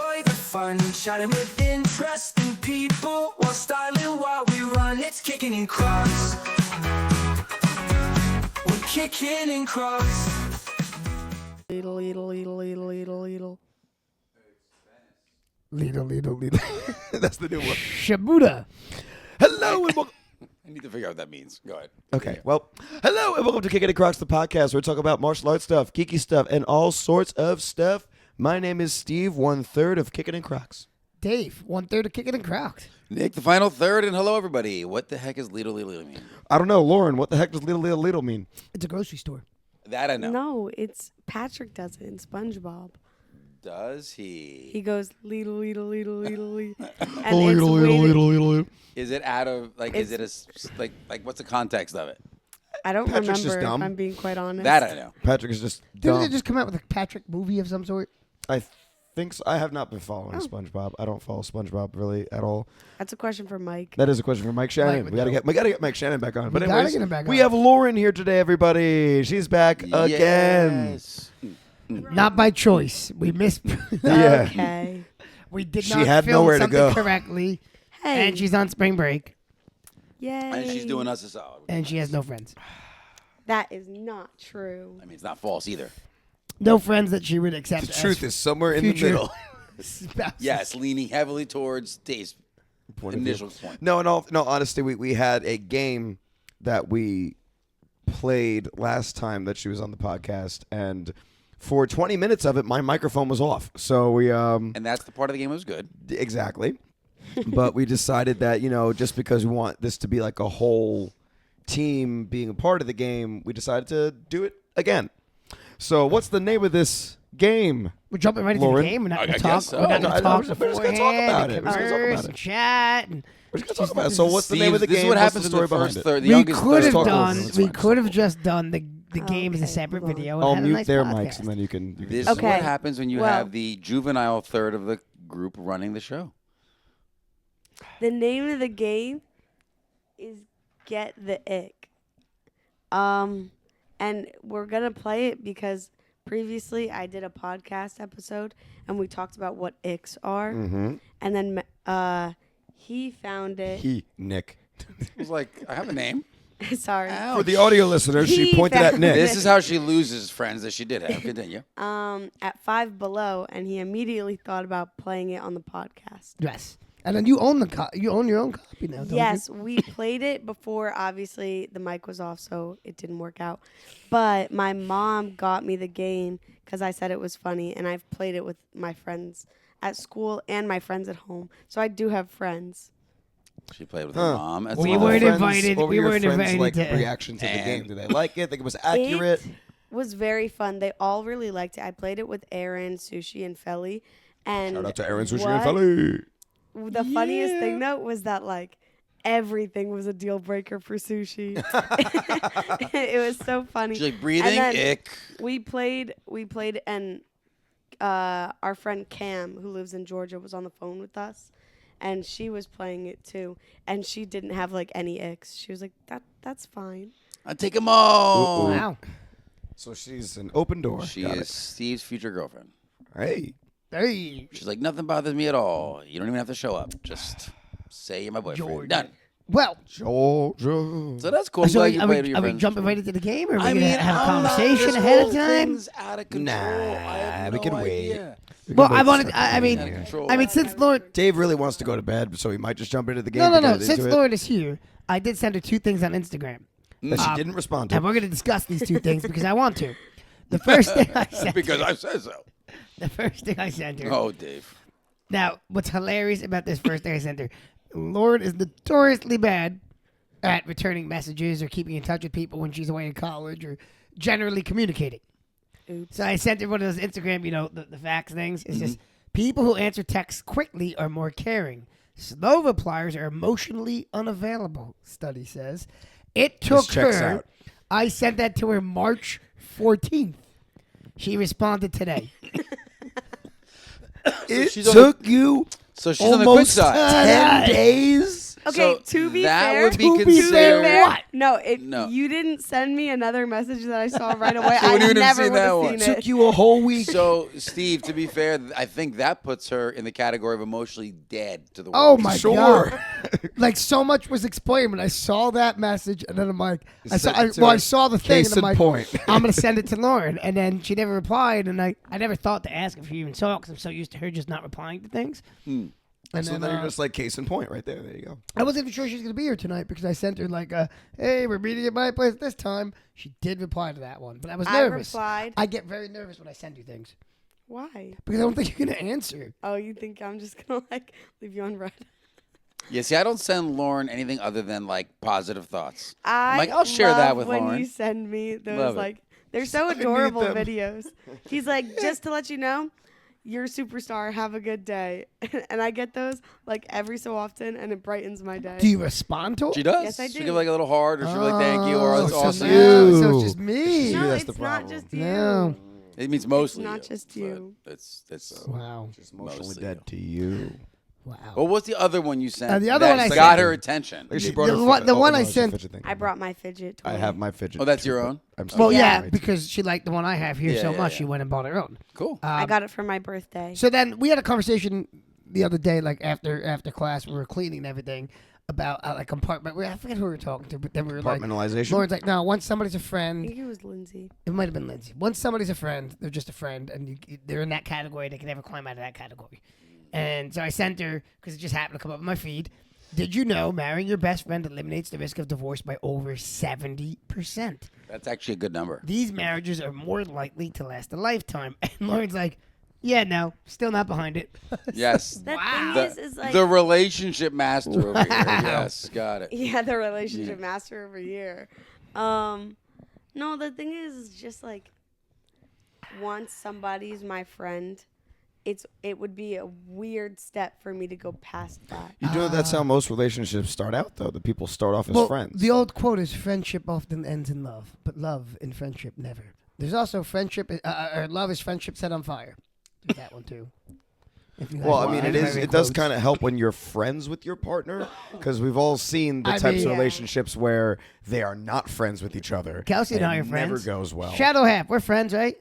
enjoy the fun, chatting with interesting people while styling while we run. It's Kickin in Crocs. We're kicking in Crocs. Ladle. That's the new one. Shabuda. Hello and welcome. I need to figure out what that means. Go ahead. Okay, well, hello and welcome to Kickin' Crocs, the podcast where we talk about martial arts stuff, geeky stuff, and all sorts of stuff. My name is Steve, 1/3 of Kickin' Crocs. Dave, 1/3 of Kickin' and Crocs. Nick, the final third, and hello, everybody. What the heck is Lidl mean? I don't know, Lauren, what the heck does little mean? It's a grocery store. That I know. No, it's Patrick does it in SpongeBob. Does he? He goes Lidl. And it's Is it out of, like, is it what's the context of it? I don't Patrick's just remember, dumb. if I'm being quite honest. That I know. Patrick is just Didn't dumb. they just come out with a Patrick movie of some sort? I think so. I have not been following SpongeBob. I don't follow SpongeBob really at all. That's a question for Mike. That is a question for Mike Shannon. Mike, we gotta get Mike Shannon back on. But We gotta anyways, get him back we on. have Lauren here today, everybody. She's back again. Yes. Not by choice. We missed. Yeah. Okay. We did She not had film nowhere to something go. correctly. Hey. And she's on spring break. Yay. And she's doing us a solid. And she has no friends. That is not true. I mean, it's not false either. No friends that she would accept. The truth is somewhere in the future middle. spouses. Yes, leaning heavily towards Dave's initial point. No, in all honesty, we had a game that we played last time that she was on the podcast, and for 20 minutes of it, my microphone was off. So we And that's the part of the game that was good. exactly. But we decided that, just because we want this to be like a whole team being a part of the game, we decided to do it again. So what's the name of this game? We're jumping right into Lauren? the game. We're not I going to talk. guess so. We're not No, going to talk we're just gonna talk beforehand. about it. We're just gonna talk about Converse it. and chat. And We're just going to talk about it. So what's the name of the This game? is what What's happens the story in the behind first it? third. The We youngest could have talk over done. it. It's We fine. could have just done the game as a Okay, separate hold on. video. And I'll had a mute nice their podcast. mics, and then you can This is Okay. what happens when you Well- have the juvenile third of the group running the show. The name of the game is Get The Ick. And we're going to play it because previously I did a podcast episode and we talked about what icks are. Mm-hmm. And then he found it. Nick. I was like, I have a name. Sorry. For the audio listeners, she He pointed at found Nick. This is how she loses friends that she did have. Continue. At Five Below, and he immediately thought about playing it on the podcast. Yes. And then you own you own your own copy now. Don't Yes, You? we played it before. Obviously, the mic was off, so it didn't work out. But my mom got me the game because I said it was funny, and I've played it with my friends at school and my friends at home. So I do have friends. She played with her mom. That's We all. weren't Friends- invited. what were We your weren't friends' invited to- reaction to the And- game? Did they like it? Think it was accurate? It was very fun. They all really liked it. I played it with Aaron, Sushi, and Felly. And Shout out to Aaron, Sushi, what- and Felly. The funniest thing though was that like everything was a deal breaker for Sushi. It was so funny. She's like, breathing, And then ick. We played, and our friend Cam, who lives in Georgia, was on the phone with us, and she was playing it too, and she didn't have like any icks. She was like, "That's fine." I take them all. Wow. So she's an open door. She Got is Steve's future girlfriend. it. Hey. Hey. She's like, nothing bothers me at all. You don't even have to show up. Just say you're my boyfriend. Georgia. Done. Well, Georgia. So that's cool. I'm so glad you are played with we your friends. jumping right into the game, or are we I going to mean, have a I'm not- conversation this ahead whole of time? thing's out of control. I have we no can wait. idea. Well, I wanted. I mean, Out of control. I mean, since Lauren. Dave really wants to go to bed, so he might just jump into the game. No. to get Since into it Lauren is here, I did send her 2 things on Instagram, that she didn't respond to. and we're going to discuss these 2 things because I want to. The first thing I sent. Because I said so. The first thing I sent her. Oh, Dave. Now, what's hilarious about this first thing I sent her, Lauren is notoriously bad at returning messages or keeping in touch with people when she's away in college or generally communicating. Oops. So I sent her one of those Instagram, the facts things. It's just people who answer texts quickly are more caring. Slow repliers are emotionally unavailable, study says. It took checks her. out. I sent that to her March 14th. She responded today. It she's on took you So she's on the quick almost side. 10 days Okay, So to be that fair, would be To be considered. fair, what? No, No. you didn't send me another message that I saw right away. She I wouldn't even have never seen would that have one. seen it. Took you a whole week. So, Steve, to be fair, I think that puts her in the category of emotionally dead to the world. Oh my Sure. god! Like so much was explained when I saw that message, and then I'm like, I saw the thing, Case and I'm in like, point. I'm gonna send it to Lauren, and then she never replied, and I never thought to ask if she even saw it because I'm so used to her just not replying to things. And So then, then you're just like case in point right there. There you go. I wasn't even sure she was gonna be here tonight because I sent her like, "Hey, we're meeting at my place this time." She did reply to that one, but I was I nervous. replied. I get very nervous when I send you things Why? because I don't think you're gonna answer. Oh, you think I'm just gonna like leave you unread? Yeah, see, I don't send Lauren anything other than like positive thoughts. I'm like, I'll share that love with when Lauren. you send me those Love it. like they're so I need adorable them. videos. He's like, just to let you know, you're a superstar. Have a good day. And I get those like every so often, and it brightens my day. Do you respond to it? She does. Yes, I She do. give like a little heart, or she'll be like, "Thank you," or Oh, "That's so awesome." now- so it's just me. no, that's it's the not problem. just you. No. It means mostly not you, just but you. It's. Wow. Just emotionally Mostly dead you. to you. Wow. Well, what's the other one you sent? the other that one I got sent- her attention. She The- brought the her one- fi- the one no, I it's a sent- fidget thing. I brought my fidget toy. I have my fidget. Oh, that's too, your but own? I'm Well, sorry. yeah, Yeah. because she liked the one I have here Yeah, so yeah, much, yeah. she went and bought her own. Cool. I got it for my birthday. So then we had a conversation the other day, like after class, we were cleaning and everything about like compartment. I forget who we were talking to, but then we were like, Compartmentalization. Lauren's like, no, once somebody's a I friend, think it was Lindsay. it might have been Lindsay. Once somebody's a friend, they're just a friend, and they're in that category. They can never climb out of that category. And so I sent her because it just happened to come up in my feed. Did you know marrying your best friend eliminates the risk of divorce by over 70%? That's actually a good number. These marriages are more likely to last a lifetime. And Lauren's like, yeah, no, still not behind it. Yes. The Wow. thing is like The relationship master over here. Yes, got it. yeah, the relationship master over here. No, the thing is just like once somebody's my friend, it would be a weird step for me to go past that. You know that's how most relationships start out, though. The people start off as Well, friends. the old quote is friendship often ends in love, but love in friendship never. There's also friendship, or love is friendship set on fire. There's that one too. If you Well, guys I mean, want it is. very It does quotes. kind of help when you're friends with your partner, because we've all seen the I types mean- of relationships where they are not friends with each other. Kelsey and I it are friends. Never goes well. Shadow half, we're friends, right?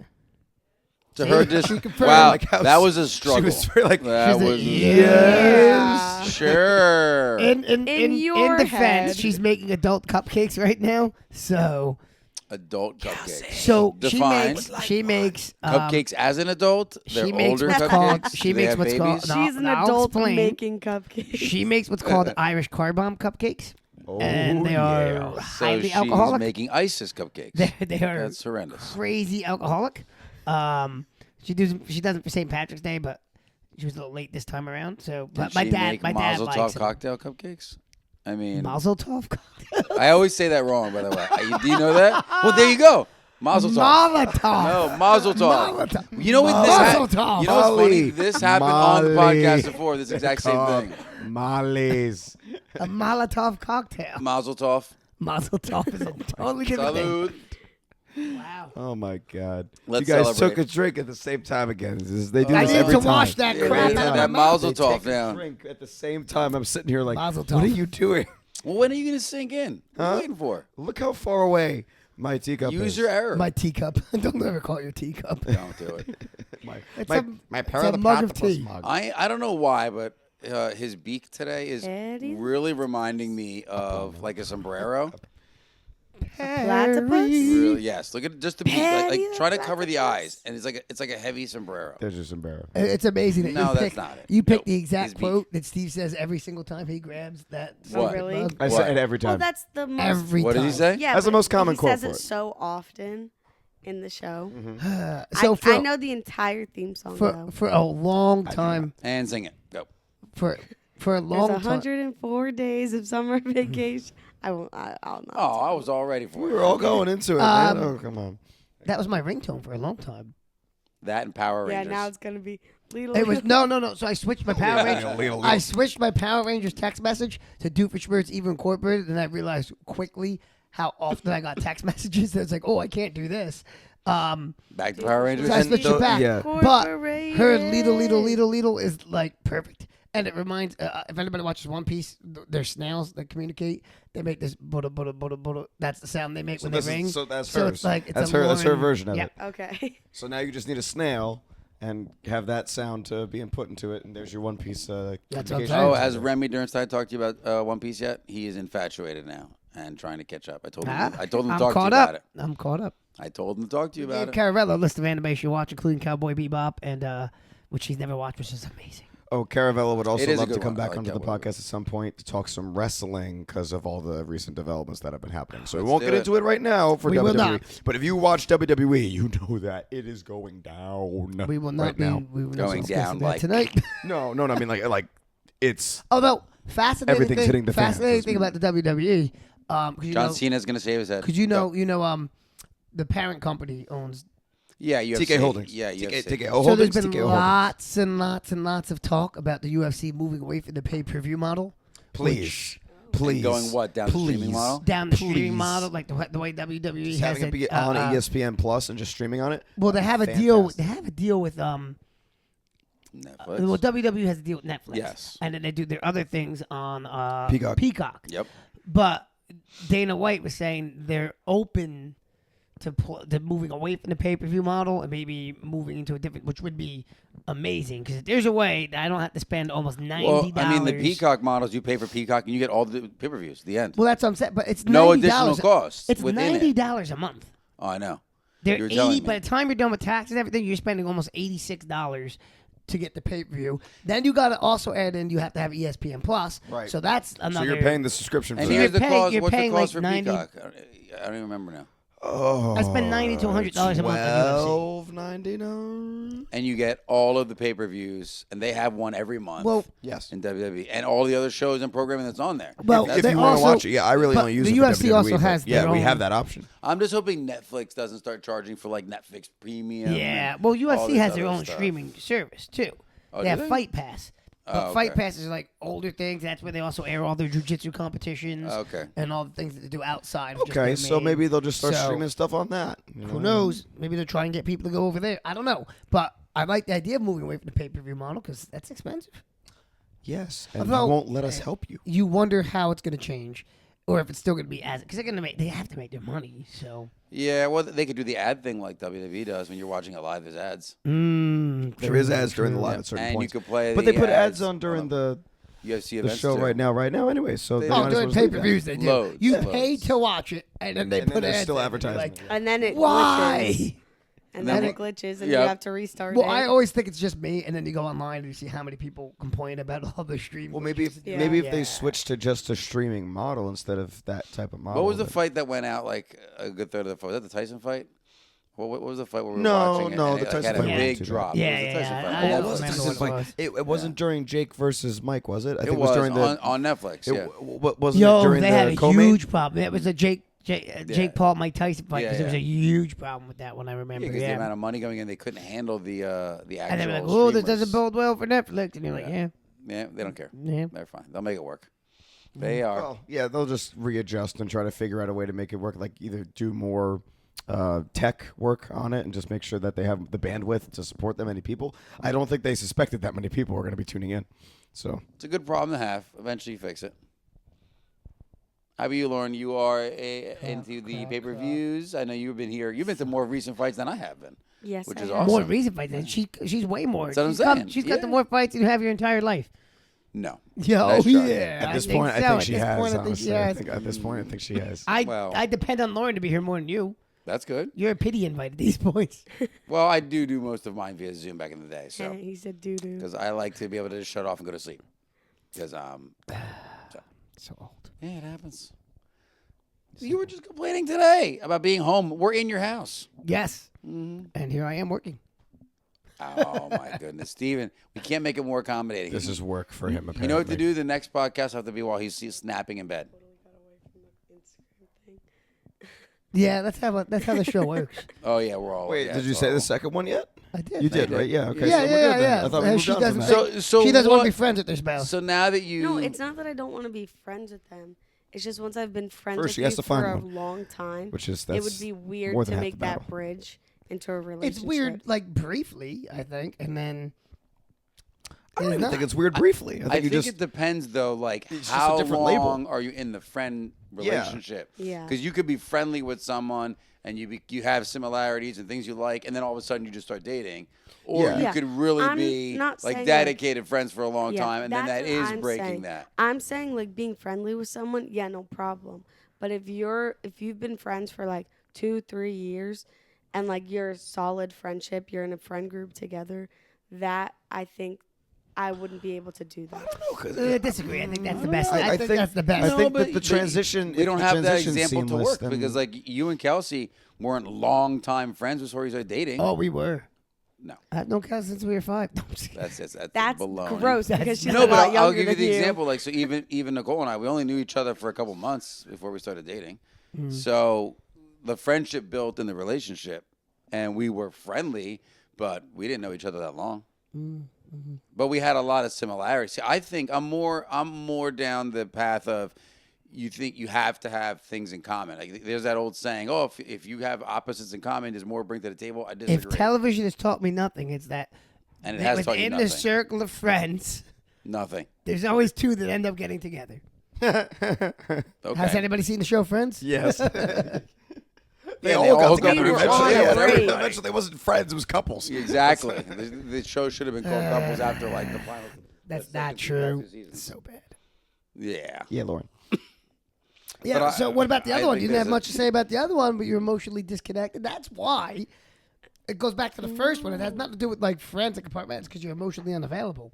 To her, just confirmed. wow, Like how that was she a struggle. was very like, that She's like, was Yeah. sure. In your defense, head. she's making adult cupcakes right now. So Adult cupcakes. she Define. makes Cupcakes as an adult. They're she makes older what's cupcakes. called Do she they makes have what's called babies? no, She's an I'll adult explain. making cupcakes. She makes what's called Irish car bomb cupcakes, oh, and they yeah. are So highly she's alcoholic. making ISIS cupcakes. They are That's horrendous. crazy alcoholic. She does it for St. Patrick's Day, but she was a little late this time around. So, but Did my she dad make likes Mazel it. Tov cocktail cupcakes? I mean, Mazel Tov. I always say that wrong, by the way. Do you know that? Well, there you go. Mazel Tov. Molotov. No, Mazel Tov. Molotov. You know what this Mazel happened? Tov. You know what's funny? Molly. This happened on the Molly. podcast before. This exact same thing. Molly's. A Molotov cocktail. Mazel Tov. Mazel Tov is a totally different thing. Salud. Wow. Oh my God! Let's you guys celebrate. took a drink at the same time again. They do I this need every to time. wash that Yeah, crap they- out of that my mouth. Mazel They Tov take a down. drink at the same time. I'm sitting here like, Mazel what are Tov. you doing? Well, when are you going to sink in? What are Huh? you waiting for? Look how far away my teacup is. Use your error. My teacup. Don't ever call it your teacup. Don't do it. It's my, a, my it's pair a of the mug of platypus tea. mug. I don't know why, but his beak today is Eddie? really reminding me of like a sombrero. Platypus? Really, yes. Look at just the beak, like Patty trying to the cover the platypus. eyes, and it's like a heavy sombrero. There's your sombrero. It's amazing that No, you that's picked, not it. You picked Nope. the His exact beak. quote that Steve says every single time he grabs that. What? stupid Really? mug. I What? say it every Well, time. that's the most. Every What time. did he say? Yeah, That's the but most common he quote says for it it. so often in the show. So I know the entire theme song though. for a long time, And sing it. Go. for a There's long time. 104 days of summer vacation. I'll not. Oh, I was all ready for we it. were all going into it, man. Oh, come on. That was my ringtone for a long time. That and Power Yeah, Rangers. now it's gonna be. Little, It was no. So I switched my Power Rangers. Little. I switched my Power Rangers text message to Doofenshmirtz Even Incorporated, and I realized quickly how often I got text messages. That it's like, oh, I can't do this. Back to Power Rangers. So I switched it back. yeah. But her Incorporated. Lidl is like perfect. And it reminds, if anybody watches One Piece, they're snails that communicate. They make this butter, butter, butter, butter. That's the sound they make when they ring. So that's So hers. it's like, it's that's a her Lauren- version of Yep. it. Okay. So now you just need a snail and have that sound to be input into it, and there's your One Piece. That's what I'm communication. saying. Oh, has Remy Dernstein talked to you about One Piece yet? He is infatuated now and trying to catch up. I told him. I told him to I'm talk to you caught about up. it. I'm caught up. I told him to talk to you about it. Caravello, a list of anime you should watch, including Cowboy Bebop, and which he's never watched, which is amazing. Oh, Caravello would also It is a love to good come one. I back like onto the Cowboy podcast at some point to talk some wrestling because of all the recent developments that have been happening. So we Let's won't do get it. into it right now for We will WWE. not. But if you watch WWE, you know that it is going down. We will not right be now. we will Going not discuss down that like- tonight. No, I mean like it's Although fascinating Everything's thing, hitting the fan. fascinating thing about the WWE, 'cause you John know, Cena's gonna save his head. because you know, the parent company owns. Yeah, UFC. TK Holdings. Yeah, UFC. TKO So Holdings. there's been TKO Holdings. lots and lots and lots of talk about the UFC moving away from the pay-per-view model. Please, please, Going what, down the streaming please. model? Down the streaming Please. model, like the way WWE Just has having it it. be on ESPN Plus and just streaming on it. Well, they have a deal. Fantastic. They have a deal with Netflix. Well, WWE has a deal with Netflix. Yes. And then they do their other things on Peacock. Yep. But Dana White was saying they're open to moving away from the pay-per-view model and maybe moving into a different, which would be amazing because if there's a way that I don't have to spend almost $90. Well, I mean, the Peacock models, you pay for Peacock and you get all the pay-per-views at the end. Well, that's what I'm saying. But it's No $90. additional cost It's within it. $90 a month. Oh, I know. They're You were telling 80. me. By the time you're done with taxes and everything, you're spending almost $86 to get the pay-per-view. Then you got to also add in you have to have ESPN Plus. Right. So that's So another. you're paying the subscription for And So that. here's you're the paying- cost. you're What's the paying cost like for 90 Peacock? I don't even remember now. Oh, I spend $90 to $100 a month on UFC. $12.99. And you get all of the pay-per-views, and they have one every month. Well, Yes. in WWE, and all the other shows and programming that's on there. Well, If they you want to also- watch it, yeah, I really but only use the it for UFC WWE, also but has yeah, their we own- have that option. I'm just hoping Netflix doesn't start charging for like Netflix Premium. Yeah. and Well, all UFC this has their other own stuff. streaming service too. Oh, they do have they? Fight Pass. But Oh, Fight okay. Pass is like older things. That's where they also air all their jiu-jitsu competitions Okay. and all the things that they do outside. Of just Okay, their so main. maybe they'll just start So, streaming stuff on that. you Who know? knows? Maybe they'll try and get people to go over there. I don't know. But I like the idea of moving away from the pay-per-view model because that's expensive. Yes, and Although- you won't let us help you. You wonder how it's going to change, or if it's still going to be as because they're going to make. They have to make their money. So. Yeah, well, they could do the ad thing like WWE does when you're watching it live. There's ads, There is ads during the live at certain and you points. could play. But the they put ads ads on during the UFC the events show too. right now anyway. So They they do. might Oh, as doing well just leave pay-per-views that. they do. Loads, You loads. pay to watch it, and then they And then put there's ads still in. advertising. Like, And then it glitches. why? And then then what- it glitches, and Yep. you have to restart Well, it. I always think it's just me, and then you go online and you see how many people complain about all the stream. Well, maybe if, Yeah. maybe if they Yeah. switch to just a streaming model instead of that type of model. What was the then- fight that went out like a good third of the fight? Was that the Tyson fight? What was the fight where we were No, watching? it no, and the it, like, Tyson had a fight wasn't big too bad. drop. Yeah, it was the yeah, Tyson yeah. fight. I Oh, don't it remember was what Tyson it fight. was. It wasn't during Jake versus Mike, was it? I It think was it was during the. on Netflix. Yeah. Wasn't Yo, it during they the had a co-main? huge problem. It was a Jake Paul Mike Tyson fight Yeah, because there was yeah. a huge problem with that one. I Yeah, remember. because Yeah, the amount of money going in, they couldn't handle the actual. and they were like, "Oh, this streamers. doesn't bode well for Netflix," and you're like, "Yeah, Yeah, they don't care. yeah." They're fine. They'll make it work. They are. Well, yeah, they'll just readjust and try to figure out a way to make it work. Like either do more tech work on it and just make sure that they have the bandwidth to support that many people. I don't think they suspected that many people were going to be tuning in. So It's a good problem to have. Eventually, you fix it. How about you, Lauren? You are into the pay-per-views. I know you've been here. You've been to more recent fights than I have been. yes, which I is have. awesome. More recent fights than she's way more. That's what I'm saying. She's got the Yeah. more fights than you have your entire life. No. Yo, Nice try. yeah. at this think point, so. I think At she this has. point, I think Honestly, she has. at this point, I think she has. Well- I depend on Lauren to be here more than you. That's good. You're a pity invite at these points. Well, I do most of mine via Zoom back in the day. Yeah, So he said doo doo. because I like to be able to just shut off and go to sleep. Because So old. yeah, it happens. You were just complaining today about being home. We're in your house. Yes. Mm-hmm. And here I am working. Oh my goodness, Steven. We can't make it more accommodating. This is work for him. Apparently. You know what to do? The next podcast will have to be while he's snapping in bed. Yeah, that's how the show works. Oh yeah, we're all. Wait, yeah, did you it's say all- the second one yet? I did. You did, did. right? Yeah. Okay. Yeah, so we're yeah, good then. yeah. I thought we moved She on from doesn't that. think- So she doesn't want to what- be friends with their spouse. So now that you No, it's not that I don't want to be friends with them. It's just once I've been friends First, with she you has to find for a one. long time, Which is it would that's be weird more to than half make the that battle. bridge into a relationship. It's weird, like briefly, I think, and then I don't even think it's weird briefly. I I think you think just it depends though, like It's just a how different label. long are you in the friend relationship? Yeah. Because you could be friendly with someone and you have similarities and things you like, and then all of a sudden you just start dating, or Yeah. you Yeah. could really I'm be not like saying, dedicated friends for a long Yeah, time, and then that that's is what I'm breaking saying. that. I'm saying like being friendly with someone, yeah, no problem. But if you've been friends for like 2-3 years, and like you're a solid friendship, you're in a friend group together, that I think I wouldn't be able to do that. I disagree. I think that's the best. I I think that's the best. I No, think but- that the but transition. We don't the have that transition's example to seamless, work then- because like you and Kelsey weren't long-time friends before you started dating. Oh, we were. No, I've known Kelsey since we were 5. No, I'm just kidding. That's baloney. gross because she's No, a but lot I'll younger give you than the example. Like, so even Nicole and I, we only knew each other for a couple months before we started dating. So the friendship built in the relationship, and we were friendly, but we didn't know each other that long. But we had a lot of similarities. I think I'm more down the path of you think you have to have things in common. Like, there's that old saying, "Oh, if you have opposites in common, there's more to bring to the table." I disagree. If television has taught me nothing, it's that And it has taught you within nothing. the circle of friends, Nothing. there's always two that end up getting together. Okay. Has anybody seen the show Friends? Yes. They Yeah, all got hook up together with each eventually. other. Yeah, Great. eventually, it wasn't friends; it was couples. Exactly. The show should have been called Couples after like the final. That's the not second true. two seasons. So bad. Yeah. Yeah, Lauren. Yeah. But So what about the I other one? think You didn't have there's much to say about the other one, but you're emotionally disconnected. That's why. It goes back to the first one. It has nothing to do with like friends and compartments because you're emotionally unavailable,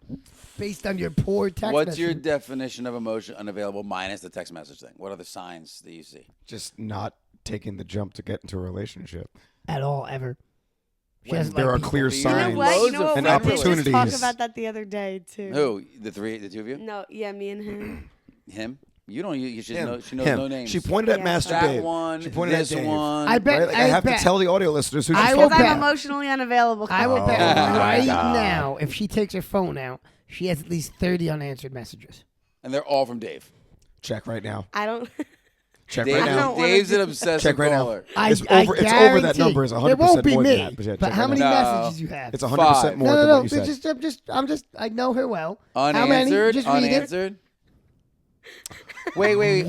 based on your poor text. What's your messaging. definition of emotion unavailable minus the text message thing? What are the signs that you see? Just not taking the jump to get into a relationship. at all ever? She When doesn't There like are people. clear You You signs. know what? Loads of We and did just talk opportunities. about that the other day too. Who? The two of you? No, yeah, me and him. Him? You don't. You should Him. know. She knows Him. no names. She pointed at Yeah. Master that Dave. one. She pointed this at Dave. one. I bet. Right? Like, I have to bet- tell the audio listeners who she's I will Because talking bet- I'm about. emotionally unavailable. I will bet Oh, right God. now, if she takes her phone out, she has at least 30 unanswered messages. And they're all from Dave. Check right now. I don't. Check Dave right I now. don't wanna Dave's an do- obsessive Check right now. caller. It's over that number is 100% It won't be more me. than that, but yeah, check how right many now. No. messages you have? It's 100% more no, than no, what you said. I'm just. I know her well. How many? Unanswered. Just read it. Unanswered. Wait.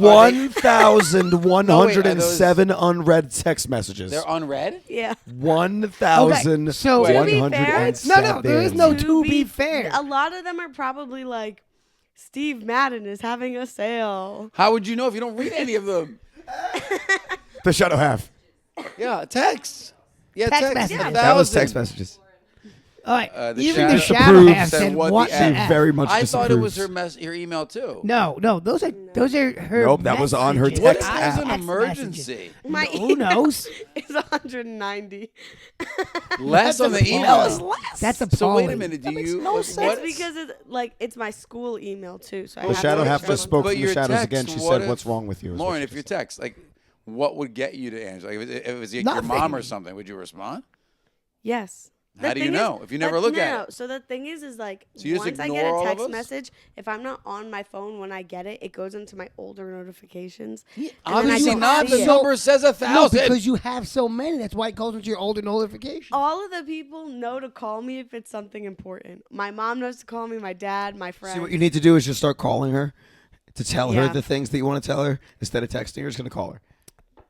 1,107 unread text messages. They're unread. Yeah. 1,107. Okay, so- To be fair- No, there is no to be fair. A lot of them are probably like, Steve Madden is having a sale. How would you know if you don't read any of them? The shadow half. Yeah, text. Yeah, Text text. messages. A That was thousand. text messages. All right. The Even the shadow shadow approves half said said what what the the F. F. Very much I thought it was disapproves. her email too. No, those are her. Nope, that was on her messages. What text is app. an Text emergency? My Who knows? It's 190. Less on the appalling. email. That's appalling. So wait a minute. Do you? no what- sense. It's because it's my school email too. So I The have shadow to half make just sure. spoke But from the your shadows text, again. She what said, if- "What's wrong with you?" is what Lauren, she if your said. text, like, what would get you to answer? Like, if it was your Nothing. mom or something, would you respond? Yes. How do you know if you never look at it? So the thing is like So you just once I get ignore all a of text us? message, if I'm not on my phone when I get it, it goes into my older notifications. and then I Obviously don't not. see The it. number says No, 1,000. because you have so many. That's why it goes into your older notification. All of the people know to call me if it's something important. My mom knows to call me. My dad, my friends. See, what you need to do is just start calling her to tell her Yeah. the things that you want to tell her instead of texting her. Just gonna call her.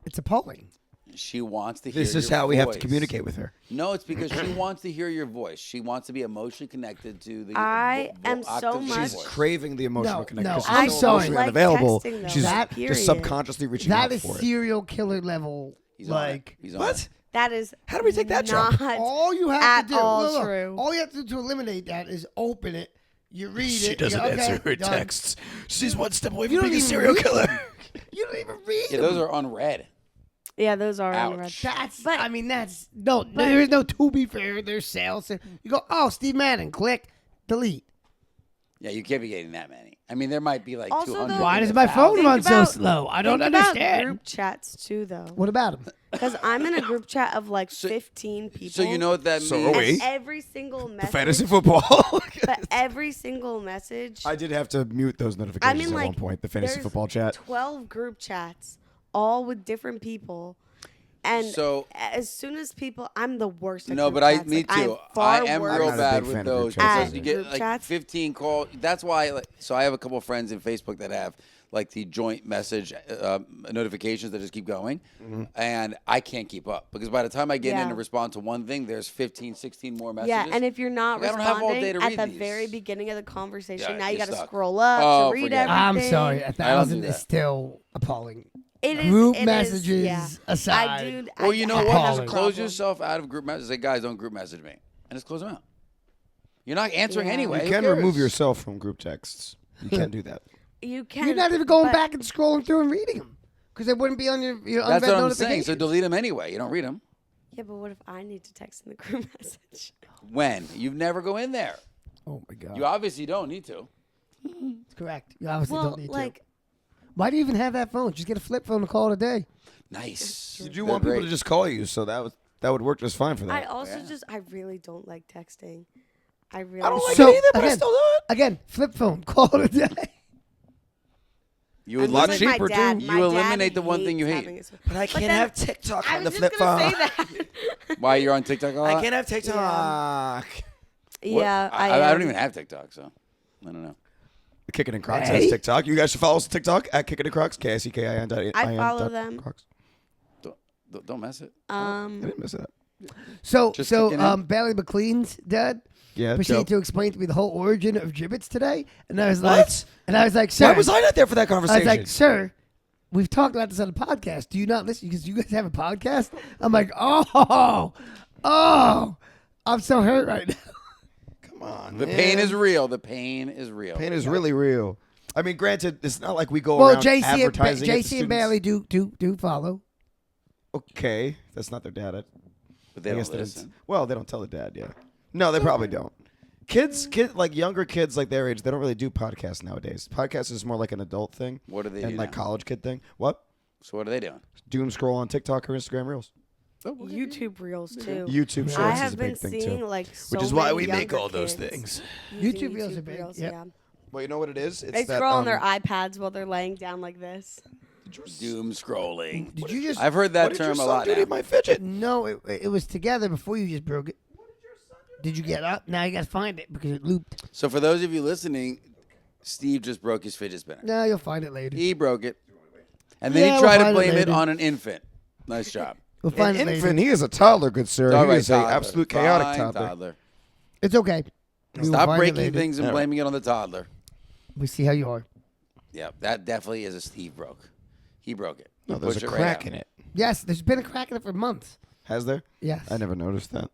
It's appalling. She wants to hear This is your how we have to voice. communicate with her. No, it's because she wants to hear your voice. She wants to be emotionally connected to the. I am so octave much- She's voice. craving the emotional No, connection. no, She's I'm so sorry. emotionally Like unavailable. texting, though. She's That just period. subconsciously reaching That out is for it. serial killer level. He's on Like it. He's on What? it. That is How do we take that not jump? all you have at to do. all look, true. all you have to do to eliminate that is open it. You read it. She doesn't you go, answer okay, her done. texts. She's one step away You from don't being a even serial read killer. them. You don't even read Yeah, them. those are unread. Yeah, those are Ouch. unread. That's. But- I mean, that's no. There is no to be fair. There's sales. You go. Oh, Steve Madden. Click. Delete. Yeah, you can't be getting that many. I mean, there might be like Also, 200. though- Why does to my 1,000. phone run Think so about- slow? I don't Think about understand. group chats too, though. What about him? Because I'm in a group chat of like 15 people. So you know what that So means? are we. And every single message. Fantasy football. But every single message. I did have to mute those notifications at like, one point. The fantasy there's football chat. 12 group chats, all with different people. And So as soon as people, I'm the worst at no, group but chats. me Like, I'm too. far I am worse. real not a bad big with fan of group those chats because either. you get Group like chats? 15 calls. That's why. So I have a couple of friends in Facebook that have like the joint message notifications that just keep going, and I can't keep up because by the time I get in Yeah. and respond to one thing, there's 15, 16 more messages. Yeah, and if you're not Like, I don't have all day responding to at read the these. very beginning of the conversation, Yeah, now you you're got to stuck. scroll up Oh, to read forget it. everything. I'm sorry, do 1,000 is that. still appalling. It is Group it is- messages yeah. aside. I do. Well, you know I what? have Just a Appalling. close problem. yourself out of group messages. Say, guys, don't group message me, and just close them out. You're not answering Yeah. anyway. You Who can cares? remove yourself from group texts. You can't do that. You can. You're not even going but back and scrolling through and reading them because they wouldn't be on your That's unread what I'm saying. So notifications. delete them anyway. You don't read them. Yeah, but what if I need to text in the group message? When? You never go in there. Oh my god, You obviously don't need to. that's correct. You obviously Well, don't need like, to. Why do you even have that phone? Just get a flip phone to call it a day. Nice. Did you They're want people great. to just call you? So that would work just fine for I that. also Yeah. just I really don't like texting. I really. I don't like So, it either, but I again- still do it. Again, flip phone, call it a day. You A lot Like eliminate, my cheaper, dad. too. My You dad eliminate the one thing you hates hate. having his- But I can't then- have TikTok I on was the just flip gonna phone. say that. why you're on TikTok a lot? I can't have TikTok. What? Yeah, I don't even have TikTok, so I don't know. Kickin and Crocs Hey. has TikTok. You guid should follow us on TikTok at Kickin and Crocs. KICKIN. I follow them. Crocs. Don't mess it. I didn't miss that. So, Just kicking in? Bailey McLean's dad Yeah. proceeded Joe. to explain to me the whole origin of gibbets today, and I was What? like, sir, Why was I not there for that I conversation? was like, sir, we've talked about this on the podcast. Do you not listen? Because you guys have a podcast. I'm like, oh, I'm so hurt right now. Come on. The man. pain is real. The pain is real. Pain is really real. I mean, granted, it's not like we go Well, around advertising. it to JC and students. Bailey do follow. Okay, that's not their dad. But they I don't guess they listen. don't- Well, they don't tell the dad. Yeah. No, they probably don't. Kids, like younger kids, like their age, they don't really do podcasts nowadays. Podcasts is more like an adult thing. What do they and do like now? college kid thing. What? So what are they doing? Doom scroll on TikTok or Instagram Reels. YouTube Reels too. YouTube Shorts I is have a been big thing seeing too. like so Which is why many we make younger all those kids things. using YouTube Reels are big, Reels, yep. yeah. Well, you know what it is? It's They that, scroll on their iPads while they're laying down like this. Doom scrolling. Did you just? I've heard What that did your term a son lot do to now. my fidget? No, it was together before you just broke it. Did you get up? Now you got to find it because it looped. So for those of you listening, Steve just broke his fidget spinner. No, you'll find it later. He broke it. And then Yeah, he tried we'll to find it blame it later. on an infant. Nice job. We'll An find it later. infant, he is a toddler, good sir. All He right, is an toddler. absolute chaotic Fine, toddler. It's okay. We will Stop find it breaking later. things and All right. blaming it on the toddler. We see how you are. Yeah, that definitely is a Steve broke. He broke it. No, He there's pushed a it right crack out. in it. Yes, there's been a crack in it for months. Has there? Yes. I never noticed that.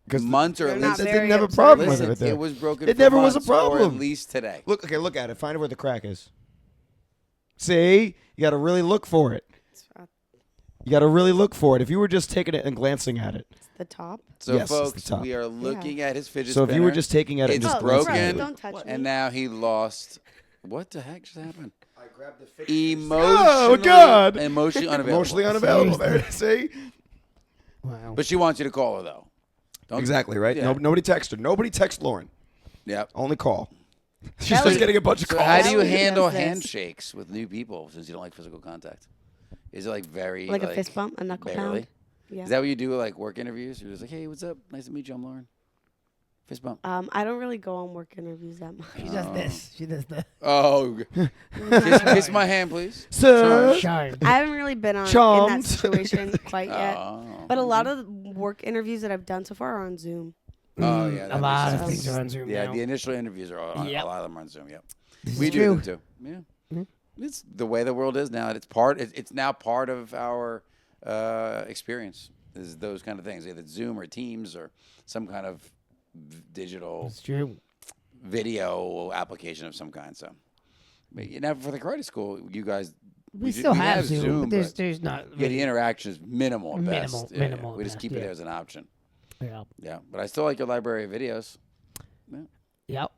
Because Months or They're at not least. They very didn't have a observant. problem with Listen, it. There. it was broken. It for never was a months, or at problem. least today. Look at it. Find out where the crack is. See, you got to really look for it. You got to really look for it. If you were just taking it and glancing at it. The top. So, Yes, it's the folks, top. we are looking at his fidget So if you were spinner. just taking at it and It's just broken. glancing at it. Don't touch me. And now he lost. What the heck just happened? I grabbed the Emotionally, God. Emotionally unavailable. Emotionally unavailable. There, see? Wow. But she wants you to call her though. Don't Exactly, right? Yeah. No, nobody text her. Nobody text Lauren. Yep. Only call. She's Belly- just getting a bunch of So calls. how do you Belly handle does this. handshakes with new people since you don't like physical contact? Is it like very Like a fist bump, a knuckle barely? pound. Yeah. Is that what you do at like work interviews? You're just like, hey, what's up? Nice to meet you. I'm Lauren. Fist bump. I don't really go on work interviews that much. She does this. She does that. Oh, kiss my hand, please. Sir. Shine. I haven't really been on in Charmed. that situation quite yet. Oh, But a lot of the work interviews that I've done so far are on Zoom. Oh yeah, A that lot makes of sense. things are on Zoom Yeah, now. the initial interviews are on. Yep. A lot of them are on Zoom. Yep. This We is do true. them too. Yeah. It's the way the world is now. It's now part of our experience. Is those kind of things, either Zoom or Teams or some kind of digital It's true. video application of some kind. So, but you know, for the karate school, you guys We still have Zoom, but but there's not. yeah, the interaction is minimal at Minimal, best. minimal We at just best, keep it yeah. as an option. Yeah. Yeah, but I still like your library of videos. Yep.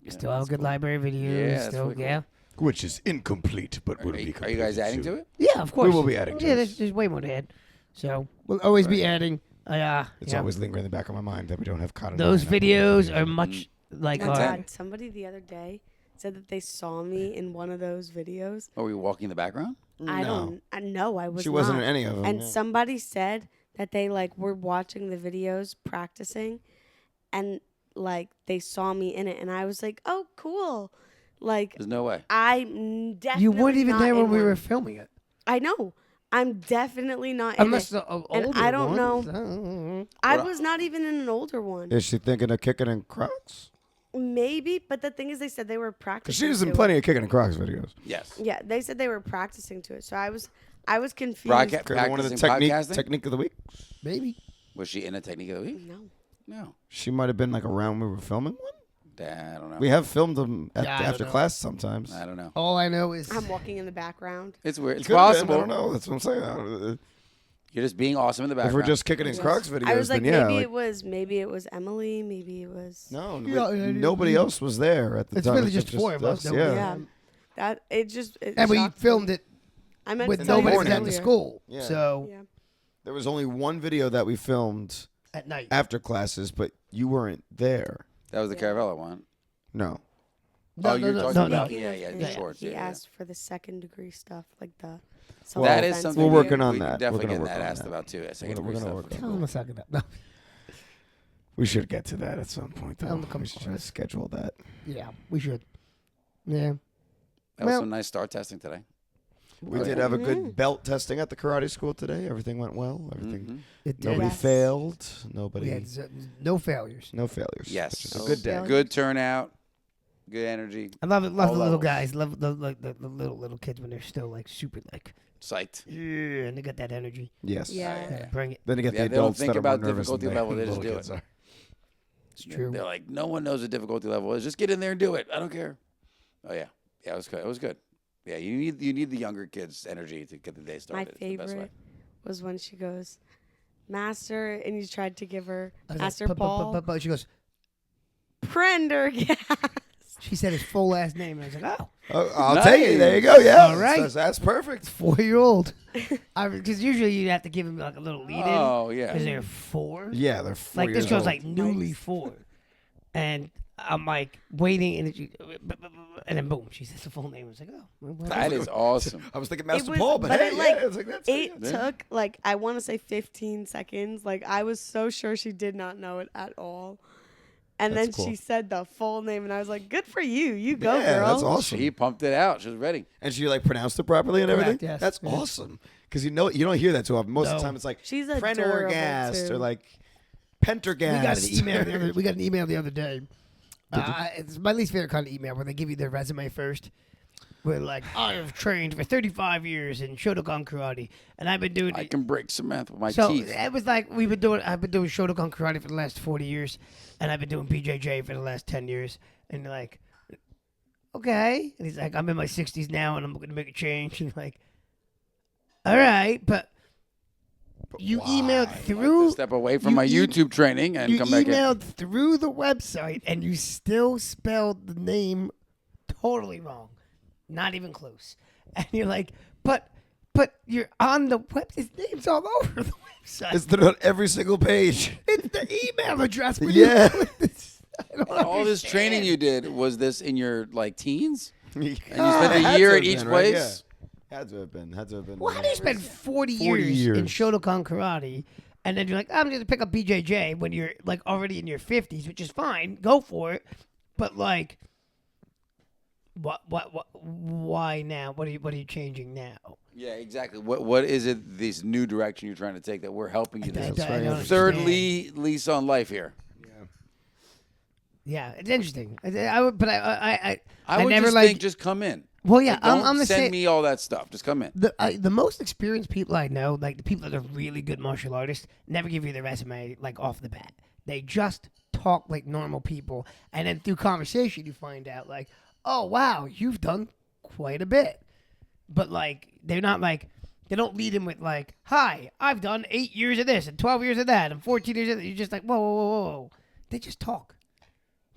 You still have a that's good cool. library videos. Yeah, that's still, really cool. yeah. Which is incomplete, but will be Are you guys adding to it? Yeah, of course. will be adding to Yeah, this. there's way more to add. So we'll always be adding. It's yeah. always lingering in the back of my mind that we don't have cotton. Those line. videos are much like Oh our. God, somebody the other day said that they saw me in one of those videos. Are we walking in the background? I know I was She wasn't not. in any of them. And yeah. somebody said that they like were watching the videos practicing and like they saw me in it and I was like, "Oh, cool." Like There's no way. I'm definitely You weren't even not there when in we one. were filming it. I know. I'm definitely not Unless in it. the older And I don't ones. know. I was not even in an older one. Is she thinking of Kickin in Crocs? Maybe, but the thing is they said they were Because practicing. she was in to it. plenty of Kickin in Crocs videos. Yes. Yeah, they said they were practicing to it. So I was confused. One of the Practicing podcasting? technique of the week. Maybe. Was she in a technique of the week? No. No. She might have been like around when we were filming one. I don't know. We have filmed them Yeah, I don't after know. class sometimes. I don't know. All I know is I'm walking in the background. It's weird. It's Could've been, possible. I don't know. That's what I'm saying. You're just being awesome in the If background. we're just Kickin in Crocs videos, I was like, then yeah. maybe it was Emily, maybe it was no, Yeah, nobody else was there at the it's time. really It's just four of us. us, Nobody- Yeah. yeah. That it just it And we shocked me. filmed it I meant with to tell you nobody this at the earlier. school. Yeah. So Yeah. There was only one video that we filmed at night. after classes, but you weren't there. That was the Caravella one. No. Oh, you're talking about Speaking yeah, of- the shorts. He Yeah, yeah. asked for the second degree stuff, like the. That is self-defense something We're video. working on we that. Definitely We're gonna getting work that on asked that. about too. Second We're degree gonna stuff. work on Tell him a second. No. We should get to that at some point. Tell Though. them to come We should try to on. schedule that. Yeah, we should. Yeah. That was Well- some nice star testing today. We Oh, did yeah. have a good belt testing at the karate school today. Everything went well. Everything. Mhm. It did. Nobody Yes. failed. We Nobody. had no failures. No failures. Yes. Which is a No good day. failures. Good turnout. Good energy. I love it. Love All the little levels. guys. Love the little kids when they're still like super like Psyched. yeah, and they got that energy. Yes. Yeah. Yeah. Bring it. Then you get Yeah, the they don't adults think that are more about nervous than difficulty the level, they just little do kids it. are. It's true. They're like, no one knows the difficulty level is. Just get in there and do it. I don't care. Oh yeah, yeah, it was good. It was good. Yeah, you need the younger kids' energy to get the day started. My It's the best way. favorite was when she goes, "Master," and you tried to give her I was Master like, Paul but she goes. Prendergast. She said his full last name. And I was like, oh, Oh, I'll take it. There you go. Yeah. All right. That's perfect. 4-year-old. Because usually you'd have to give him like a little lead in. Oh Because yeah. they're 4. Yeah, they're 4 Like years this girl's old. like newly 4. And I'm like waiting, and then boom, she says the full name. I was like, oh, well, That is awesome. I was thinking Master was- Paul, but but hey, it, like, yeah, it's like that's It yeah. took like I want to say 15 seconds. Like I was so sure she did not know it at all. And That's then cool. she said the full name, and I was like, "Good for you, you go, Yeah, girl." that's awesome. She pumped it out. She was ready. And she like pronounced it properly and Correct, everything. yes. That's Yeah. awesome. Because you don't hear that too often. Most of the No. time it's like She's adorable Prendergast too. or like we got an Pentergast. email. We got an email the other day. It's my least favorite kind of email where they give you their resume first. We're like, I have trained for 35 years in Shotokan karate, and I've been doing I it. can break cement with my So teeth. it was like I've been doing Shotokan karate for the last 40 years, and I've been doing BJJ for the last 10 years. And you're like, okay. And he's like, I'm in my 60s now, and I'm going to make a change. And like, all right, but you emailed To through. step away from you my e- YouTube training and You come back in. emailed through the website, and you still spelled the name totally wrong, not even close. And you're like, but you're on the web. His name's all over the website. It's on every single page. It's the email address. When Yeah. You I don't All this understand. training you did, was this in your like teens? And you spent a year at each place? Had to have been. Well, how do you spend 40 40 years in years. Shotokan karate, and then you're like, I'm going to pick up BJJ when you're like already in your 50s, which is fine. Go for it. But like, why now? What are you changing now? Yeah, exactly. What is it? This new direction you're trying to take that we're helping you? I This don't third understand. lease on life here. Yeah, it's interesting. I would, but I I would never just like. think just come in. Well, yeah, Like, don't I'm the send same. me all that stuff. Just come in. The most experienced people I know, like the people that are really good martial artists, never give you their resume like off the bat. They just talk like normal people, and then through conversation you find out like, oh wow, you've done quite a bit. But like they're not like they don't lead in with like, hi, I've done 8 years of this and 12 years of that and 14 years of that. You're just like, whoa. They just talk.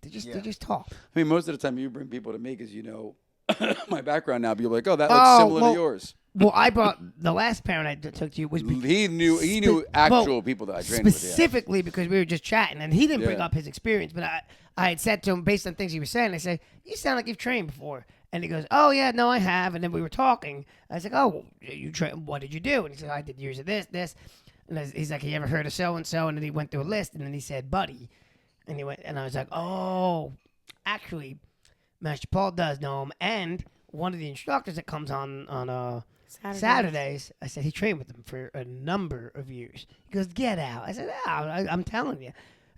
They just talk. I mean, most of the time you bring people to me because you know my background now. People are like, oh, that looks similar to yours. Well, I brought the last parent I took to you was He knew actual people that I trained with. Yeah. Specifically because we were just chatting, and he didn't bring up his experience, but I had said to him based on things he was saying. I said, "You sound like you've trained before," and he goes, "Oh yeah, no, I have." And then we were talking. I was like, "Oh, you train? What did you do?" And he said, "I did years of this." And he's like, "You ever heard of so and so?" And then he went through a list, and then he said, "Buddy," and he went, and I was like, "Oh, actually, Master Paul does know him, and one of the instructors that comes on Saturdays, I said he trained with him for a number of years." He goes, "Get out." I said, I'm telling you.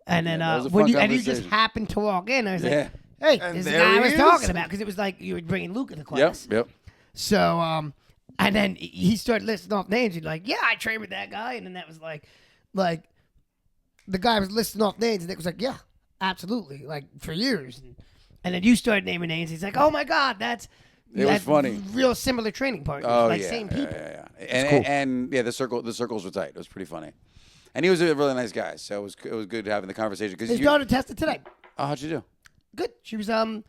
And then and you just happened to walk in, I was like, "Hey, And this is the there guy I he was is. talking about," because it was like you were bringing Luke into class. Yep. So, and then he started listing off names. He's like, "Yeah, I trained with that guy," and then that was like the guy was listing off names, and Nick was like, "Yeah, absolutely," like for years. And then you started naming names. He's like, "Oh my God, that's." It was funny. Real similar training partners, Oh like yeah, same people. Yeah. And the circles were tight. It was pretty funny, and he was a really nice guy. So it was good having the conversation. His daughter tested today. Oh, how'd you do? Good. She was one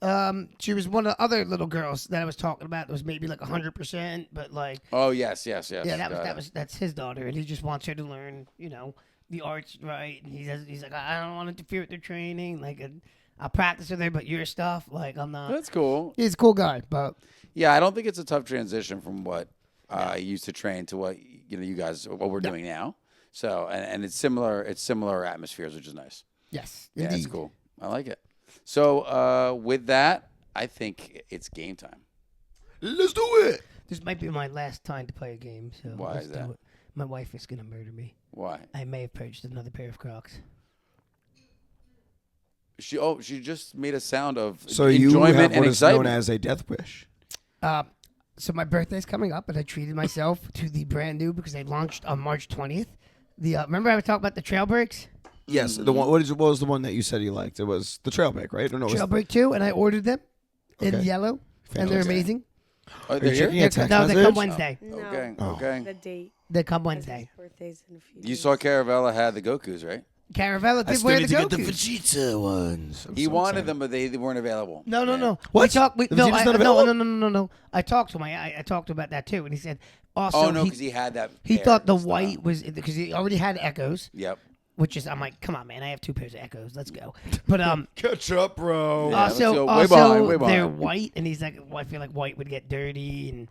of the other little girls that I was talking about. That was maybe like 100%, but like. Oh yes. Yeah, that's his daughter, and he just wants her to learn, the arts right. And he's like, I don't want to interfere with their training. Like, I'll practice with her, but your stuff, like, I'm not. That's cool. He's a cool guy, but. Yeah, I don't think it's a tough transition from what I used to train to what you guys what we're doing now. So and it's similar. It's similar atmospheres, which is nice. Yes, Yeah, indeed. it's cool. I like it. So with that, I think it's game time. Let's do it. This might be my last time to play a game. So Why let's is do that? it. My wife is gonna murder me. Why? I may have purchased another pair of Crocs. She just made a sound of So you enjoyment have and what is known excitement. as a death wish. So my birthday's coming up, and I treated myself to the brand new because they launched on March 20th. Remember I was talking about the trail brakes? Yes, the one. What was the one that you said you liked? It was the trail bike, right? Or no, it was Trail brake 2, and I ordered them in Okay. yellow, and they're Fantastic. amazing. Oh, Are they're you here? checking a text No, they message? come Wednesday. No. Okay. Oh. Okay. The date. They come 'cause Wednesday. his birthday's in a few You days. saw Caravella had the Gokus, right? Caravella I did still wear need the to get the Gokus. Vegeta ones. I'm He so wanted excited. them, but they weren't available. No. What? No, The Vegeta's not available? no. I talked to him. I talked to him about that too, and he said also Oh no, because he had that. he pair thought the and stuff. white was because he already had Echoes, Yep. which is I'm like, come on, man, I have 2 pairs of Echoes. Let's go. But Catch up, bro. Yeah, let's also go. Way behind, way they're behind. white, and he's like, well, I feel like white would get dirty, and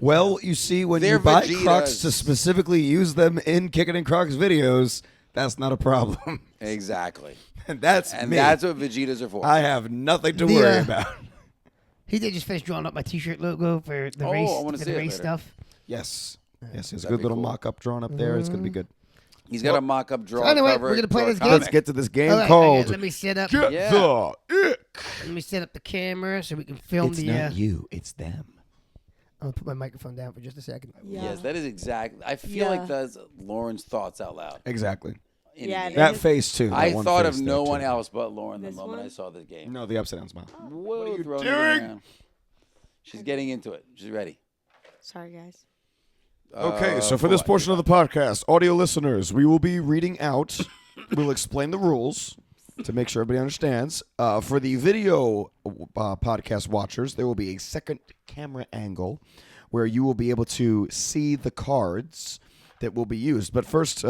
Well, you see, when They're you buy Vegetas. Crocs to specifically use them in Kickin' and Crocs videos, that's not a problem. Exactly. And that's And me. that's what Vegetas are for. I have nothing to The, worry about. he did just finish drawing up my T-shirt logo for the Oh, race, I wanna for see the it race later. stuff. Yes. Yes, it's a That'd good be little cool. mock-up drawn up there. It's going to be good. He's got a mock-up draw. So anyway, cover we're gonna play draw this game. comic. Let's get to this game All right, called let me set up. Get Yeah. The Ick. Let me set up the camera so we can film It's the. not you, it's them. I'm gonna put my microphone down for just a second. Yeah. Yes, that is exactly. I feel Yeah. like that's Lauren's thoughts out loud. Exactly. Yeah, In- it That is. face, too. I That one thought face of there, no too. one else but Lauren the This moment one? I saw this game. No, the upside down smile. Whoa, are you throwing it doing? around. She's getting into it. She's ready. Sorry, guys. Okay, so for this boy. portion of the podcast, audio listeners, we will be reading out. We'll explain the rules to make sure everybody understands. For the video podcast watchers, there will be a second camera angle where you will be able to see the cards that will be used. But first,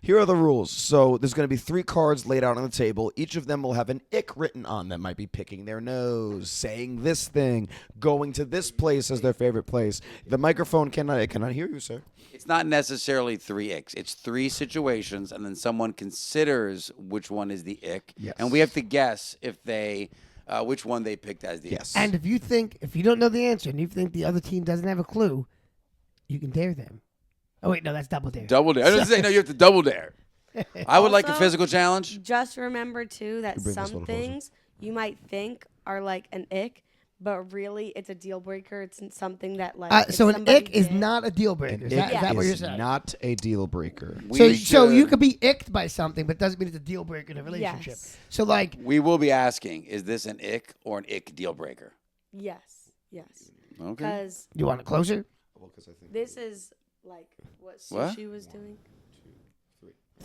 here are the rules. So there's going to be 3 cards laid out on the table. Each of them will have an ick written on them. Might be picking their nose, saying this thing, going to this place as their favorite place. The microphone cannot hear you, sir. It's not necessarily 3 icks. It's 3 situations, and then someone considers which one is the ick, Yes. and we have to guess if they which one they picked as the Yes. And if you don't know the answer, and you think the other team doesn't have a clue, you can dare them. Oh wait, no, that's double dare. ick. Double dare. I didn't say no. You have to double dare. I would like a Also- physical challenge. Just remember too that bring this a some little closer. things you might think are like an ick, but really it's a deal breaker. It's something that like. if So an somebody ick is did- not a deal breaker. Is that what you're saying? not a deal breaker. So you should- could be icked by something, but doesn't mean it's a deal breaker in a relationship. Yes. So like, We will be asking: is this an ick or an ick deal breaker? Yes. Okay. Because you want it closer? this is like what What? Sushi was doing.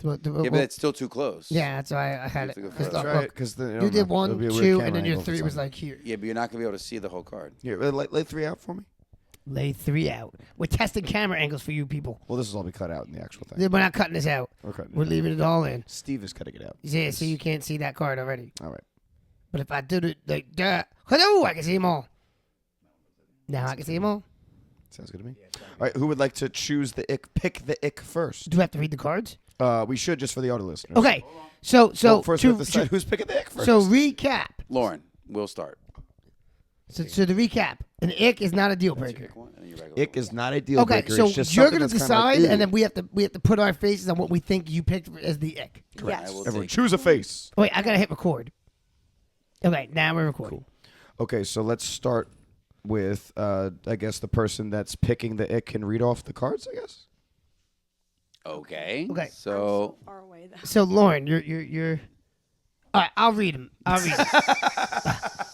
Yeah, Yeah, but it's still too close. that's why I had have to go it. further. That's Look, right. Because you did 1, 2, and then your 3 was like here. Yeah, but you're not gonna be able to see the whole card. Here, lay 3 out for me. Lay 3 out. We're testing camera angles for you people. Well, this will all be cut out in the actual thing. We're not cutting this out. Okay. We're leaving it all in. Steve is cutting it out. Yeah, so you can't see that card already. All right. But if I did it like that, hello, I can see them all. Now I can see them all. Sounds good to me. All right. Who would like to choose the ick? Pick the ick first. Do we have to read the cards? We should just for the audio listeners. Okay. So Well, first we to, have to decide who's picking the ick first. so recap. Lauren, we'll start. So the recap. An ick is not a deal That's your breaker. pick one, and then your regular ick one. is not a deal Okay, breaker. so It's just you're something gonna that's kinda like, decide, and ew. then we have to put our faces on what we think you picked as the ick. Correct. Yes. I will Everyone, take choose a face. Wait, I gotta hit record. Okay, now we're recording. Okay, so let's start with, I guess the person that's picking the ick can read off the cards. I guess. Okay. Okay. I'm So so far away though. So Lauren, you're. All right, I'll read them.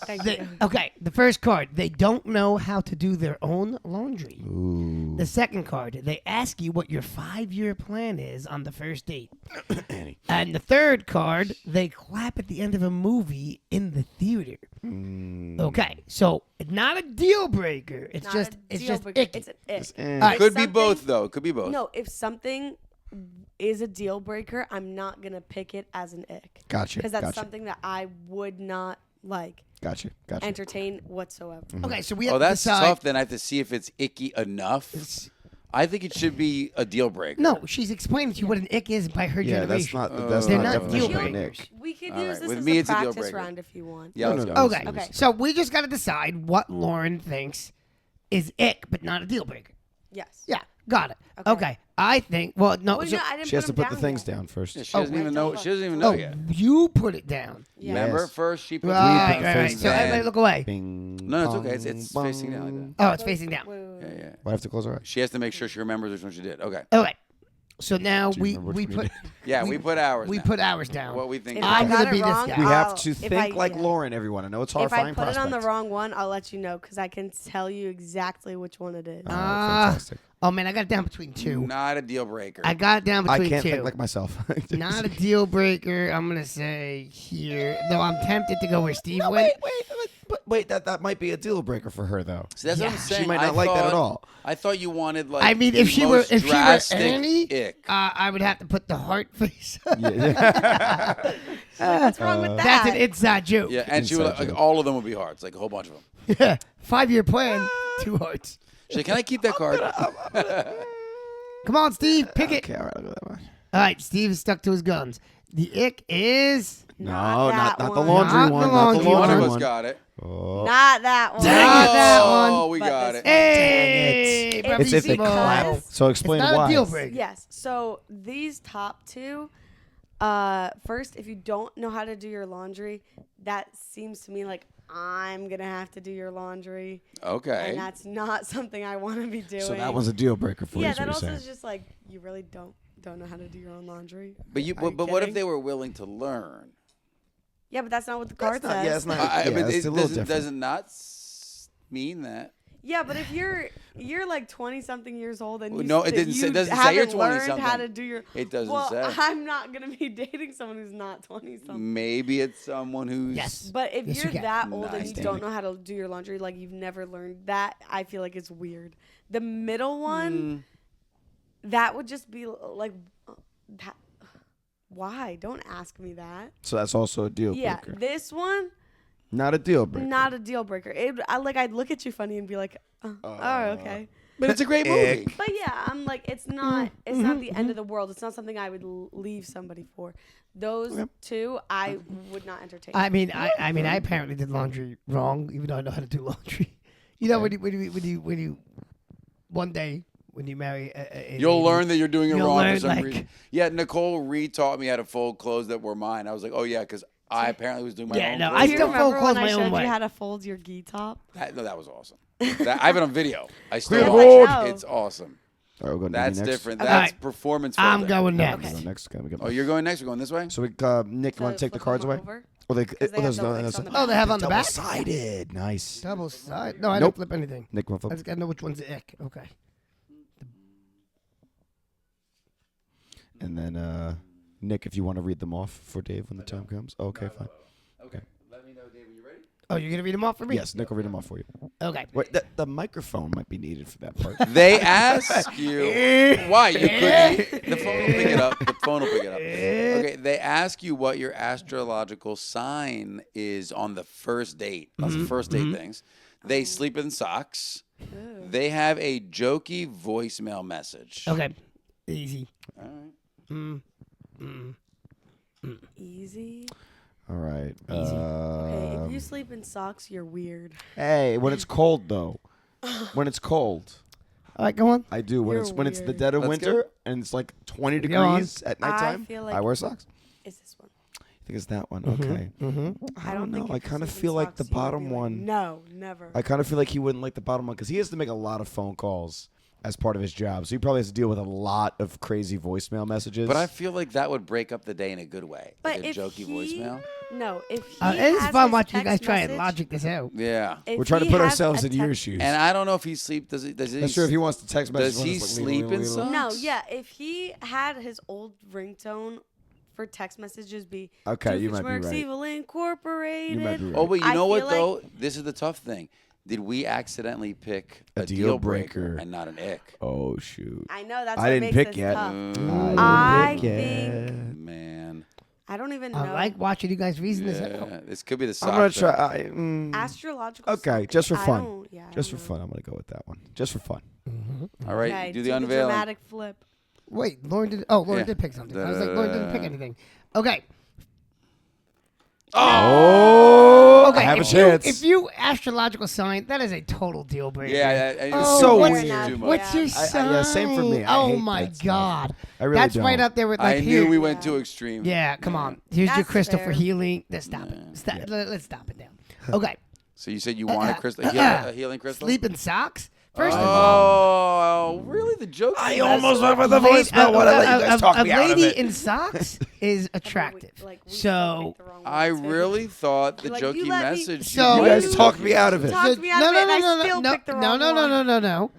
Thank you. Okay, the first card. They don't know how to do their own laundry. Ooh. The second card. They ask you what your 5-year plan is on the first date. And the third card. They clap at the end of a movie in the theater. Okay, so it's not a deal breaker. It's Not just a it's deal just breaker. icky. It's an ick. eh. All right. could be something- both though. Could be both. No, if something is a deal breaker, I'm not gonna pick it as an ick. Gotcha. Because that's gotcha. something that I would not like Gotcha. Gotcha. entertain whatsoever. Okay, so we have Oh, to that's decide. tough. Then I have to see if it's icky enough. I think it should be a deal breaker. No, she's explaining to you what an ick is by her Yeah, that's generation. not. That's They're not not definition deal of an breakers. ick. We could All use right, this with as me, a it's a deal practice breaker. round if you want. Yeah, No, let's no, go. no. Okay. Okay. So we just got to decide what Lauren thinks is ick, but not a deal breaker. Yes. Yeah, got it. Okay. Okay. I think. Well, no. Well, so, no, I didn't She has to them put the things yet. down first. Yeah, she doesn't wait, even don't know. look. She doesn't even know oh, yet. you put it down. Yeah. Remember, Yes. first she put Right, the right, right. things So everybody down. look away. Bing, No, it's okay. bong, It's bong. facing down like that. Oh, it's facing down. Wait, wait, wait. Yeah, yeah. Well, I have to close our eyes. She has to make sure she remembers which one she did. Okay. Okay. So now Do you we remember which we one you put Yeah, we put ours. we down. put ours down. What we think. If is I I'm right. gonna got be it this wrong, guy. We have I'll- to if think I- like yeah. Lauren, everyone. I know it's hard If I finding put it on the prospects. wrong one, I'll let you know because I can tell you exactly which one it is. Oh, Ah. fantastic. Oh man, I got it down between two. Not a deal breaker. I got it down I between can't two. think like myself. Not a deal breaker. I'm gonna say here. Though I'm tempted to go where Steve No, went. wait. That might be a deal breaker for her though. See, that's what I'm Yeah. saying. She might I not like that at thought- all. I thought you wanted like. I mean, the if she were most if she were drastic Annie, ick. I would have to put the heart face. What's wrong with that? That's an inside joke. Yeah, and she would Inside like joke. all of them would be hearts, like a whole bunch of them. Yeah. 5-year plan, 2 hearts. She's like, can I keep that card? Come on, Steve, pick it. Okay, all right, I'll go that way. All right, Steve is stuck to his guns. The ick is No, that not the one. laundry Not the one. Not the laundry One laundry of one. us one. got it. Oh. Not that one. Dang it, that Oh, one. we But got this it. Hey, Dang it. It's if they bravissimo. clap. So explain It's not why. a deal breaker. Yes. So these top two, first, if you don't know how to do your laundry, that seems to me like I'm gonna have to do your laundry, Okay. and that's not something I want to be doing. So that was a deal breaker for you. yeah. is what That you're also saying. is just like you really don't know how to do your own laundry. But you, Are you but what if kidding? they were willing to learn? Yeah, but that's not what the card That's not- says. yeah, it's not- I, yeah, but it's it a little doesn't, different. does it not mean that? Yeah, but if you're like 20-something years old and you No, it st- didn't say- you it doesn't say you're haven't learned 20-something. how to do your. It doesn't well, say. I'm not gonna be dating someone who's not 20-something. Maybe it's someone who's. Yes. But if Yes, you you're can. that old and Nice, you Danny. don't know how to do your laundry, like you've never learned that, I feel like it's weird. The middle one, that would just be like, that. Why? Don't ask me that. So that's also a deal Yeah, breaker. this one, Not a deal breaker. not a deal breaker. I'd look at you funny and be like, oh, okay. But it's a great movie. But yeah, I'm like, it's not the end of the world. It's not something I would leave somebody for. Those two, I would not entertain. I mean, I apparently did laundry wrong, even though I know how to do laundry. You know, when you one day when you marry a You'll lady, learn that you're doing it you'll wrong learn, for some like- reason. Yeah, Nicole re-taught me how to fold clothes that were mine. I was like, oh yeah, because I apparently was doing my Yeah, own. no, clothes. I Do you still remember fold clothes when my I own showed way. you how to fold your gi top? That was awesome. I have it on video. I still Yeah, watch I it. know. It's awesome. All right, we're going That's next. different. All That's right. performance. I'm folding. going Okay. next. Go next. Okay, we got Oh, you're going next. We're going this way. So Nick, you want to take the flip cards them away? over? Oh, they, they have there's the no, links there's on the no- Oh, they have on the back. Double-sided. Nice. Double side. No, I Nope. don't flip anything. Nick, want to I flip? just gotta know which one's the ick. Okay. And then Nick, if you want to read them off for Dave when the time comes. Okay, fine. Okay. Let me know, Dave. Are you ready? Oh, you're gonna read them off for me? Yes, Nick will read them off for you. Okay. Wait, the microphone might be needed for that part. They ask you why you couldn't. The phone will pick it up. The phone will pick it up. Okay. They ask you what your astrological sign is on the first date. That's the first date things. They sleep in socks. They have a jokey voicemail message. Okay. Easy. All right. Easy. All right. Okay, if you sleep in socks, you're weird. Hey, when it's cold though. When it's cold. All right, go on. I do. When You're it's the weird. dead of Let's winter and it's like 20 Go on. degrees at nighttime, feel like- I wear socks. Is this one? I think it's that one. Okay. I don't know. think I if you kind of sleep in feel like the socks, you would bottom be like, one. No, never. I kind of feel like he wouldn't like the bottom one because he has to make a lot of phone calls as part of his job. So he probably has to deal with a lot of crazy voicemail messages. But I feel like that would break up the day in a good way. But Like a if jokey he- voicemail. No, if he It is has fun his watching you guys text try and message- logic this out. Yeah. if We're trying to he put has ourselves a in your text- shoes. And I don't know if he sleep. Does he? That's true. If he wants to text message, Does he sleep in socks? No, yeah. If he had his old ringtone for text messages be Okay, you might be Doofenshmirtz right. Evil Incorporated. You might be right. Oh, but you I know what feel though? like- This is the tough thing. Did we accidentally pick A a deal deal breaker. breaker and not an ick? Oh shoot! I know that's I what didn't makes pick this yet. tough. I I didn't pick think- yet. Man, I don't even know. I like watching you guys reason this out. yeah, this could be the sock. I'm gonna thing. try. Astrological. Okay, stuff, just for I fun. don't- yeah, I Just for don't know. fun, I'm gonna go with that one. Just for fun. All right, Okay, do the the unveiling. dramatic flip. Wait, Lauren did. Oh, Lauren Yeah. did pick something. I was like, Lauren didn't pick anything. Okay. Oh, Okay. I have a if chance. if you astrological sign, that is a total deal breaker. Yeah, it's Oh, so what's- weird. Too much. What's your Yeah. sign? yeah, same for me. I Oh hate my that stuff. God. I really That's right don't. up there with like I here. knew we went too extreme. Yeah, come on. Here's your That's crystal for fair. healing. Let's stop it. Let's stop it now. Okay. So you said you want a healing crystal? Sleep in socks? First of all, Oh, really? The joke? I almost went with the voicemail. What I let you guys talk me out of lady it. in socks is attractive. Like, we So, picked the wrong I one, too. really thought the Like, you jokey let me- message. So- You guys talked me out of it. Talked me out of it, and I still picked the wrong one. No.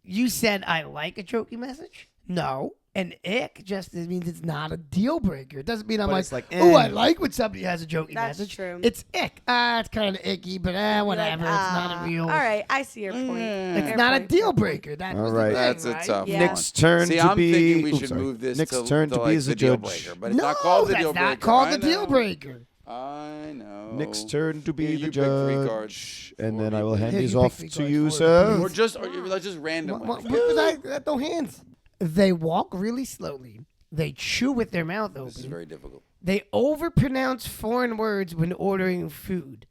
You said I like a jokey message? No. And ick just means it's not a deal breaker. It doesn't mean I'm But like, it's like, oh, I eh. like when somebody has a jokey That's message. true. It's ick. It's kind of icky, but whatever. Like, it's not a real. All right, I see your point. It's Fair not a point. deal breaker. That All was right. the thing, That's a right? tough Yeah. one. Nick's turn See, to I'm be. thinking we Oops, should sorry. move this Nick's to, turn to be as the a deal judge. breaker, but it's No, not called the that's deal breaker. not called I the deal know. breaker. I know. Nick's turn to be Here, the you pick 3 judge, cards and for then me, I will please. hand Here, these you pick off 3 to cards you, for sir. Or just, let's just random What ones. was I? No hands. They walk really slowly. They chew with their mouth open. This is very difficult. They overpronounce foreign words when ordering food.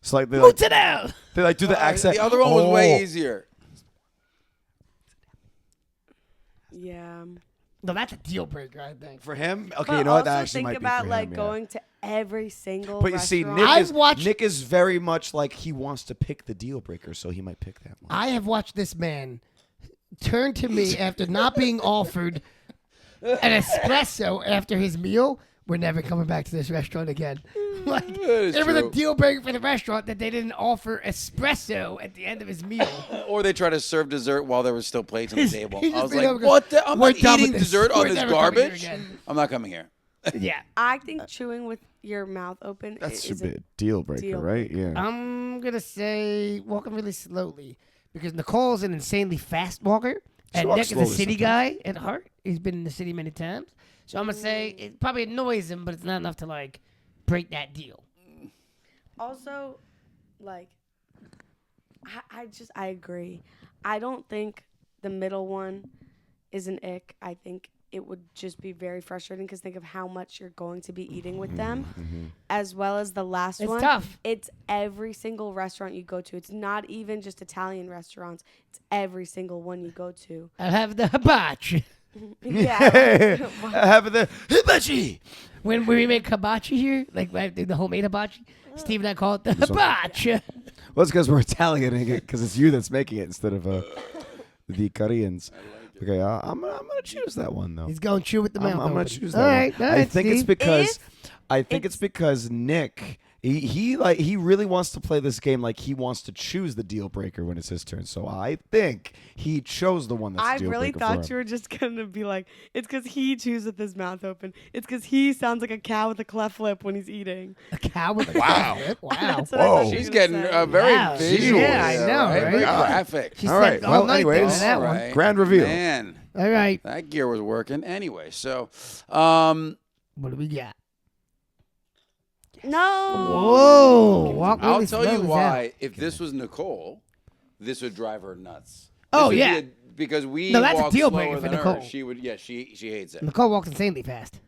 It's like they Mozzarella. do the accent. The other one was way Oh. easier. Yeah. No, that's a deal breaker, I think. For him, okay, But you know what? That also actually think might about be for like him, yeah. going to every single. But you see, restaurant. Nick is very much like he wants to pick the deal breaker, so he might pick that one. I have watched this man turn to me after not being offered an espresso after his meal. We're never coming back to this restaurant again. Like, is it was a true. deal breaker for the restaurant that they didn't offer espresso at the end of his meal. Or they try to serve dessert while there was still plates on the table. he just I was made like, up and goes, what the? I'm "We're not done eating with this. dessert on We're this never coming here garbage. again." I'm not coming here. Yeah. I think chewing with your mouth open That should is be a deal breaker, deal right? Yeah. I'm going to say walking really slowly because Nicole's an insanely fast walker. And walks Nick is a slowly city sometimes. guy at heart. He's been in the city many times. So I'm going to say it probably annoys him, but it's not enough to, like, break that deal. also like I agree. I don't think the middle one is an ick. I think it would just be very frustrating because think of how much you're going to be eating with them, as well as the last It's one. tough. It's every single restaurant you go to. It's not even just Italian restaurants. It's every single one you go to. I'll have the hibachi. Yeah. Have the hibachi. When we make hibachi here, like I do the homemade hibachi, Steve and I call it the hibachi. Well, it's because we're Italian, because it's you that's making it instead of the Koreans. Okay, I'm gonna choose that one though. He's going chew with the mouth I'm gonna open. choose All that right, one. all I right, think it's Steve. because It's- Nick He really wants to play this game like he wants to choose the deal breaker when it's his turn. So I think he chose the one that's I the deal really breaker thought for you him. were just gonna be like, it's because he chews with his mouth open. It's because he sounds like a cow with a cleft lip when he's eating. A cow with a Wow. lip? Wow. That's what I thought Whoa. you were She's gonna getting say. very Wow. visual. Yeah, I here, know, right? right? Very God. graphic. She All right. spent all Well, night anyways, doing that All one. right. Grand reveal. Man, All right. that gear was working anyway. So, What do we got? No. Whoa. Walk I'll really tell slow you as why. that. If this was Nicole, this would drive her nuts. Oh, This would be yeah. because we No, that's a walk deal slower breaker for than Nicole. her. She would. Yeah, she hates it. Nicole walks insanely fast.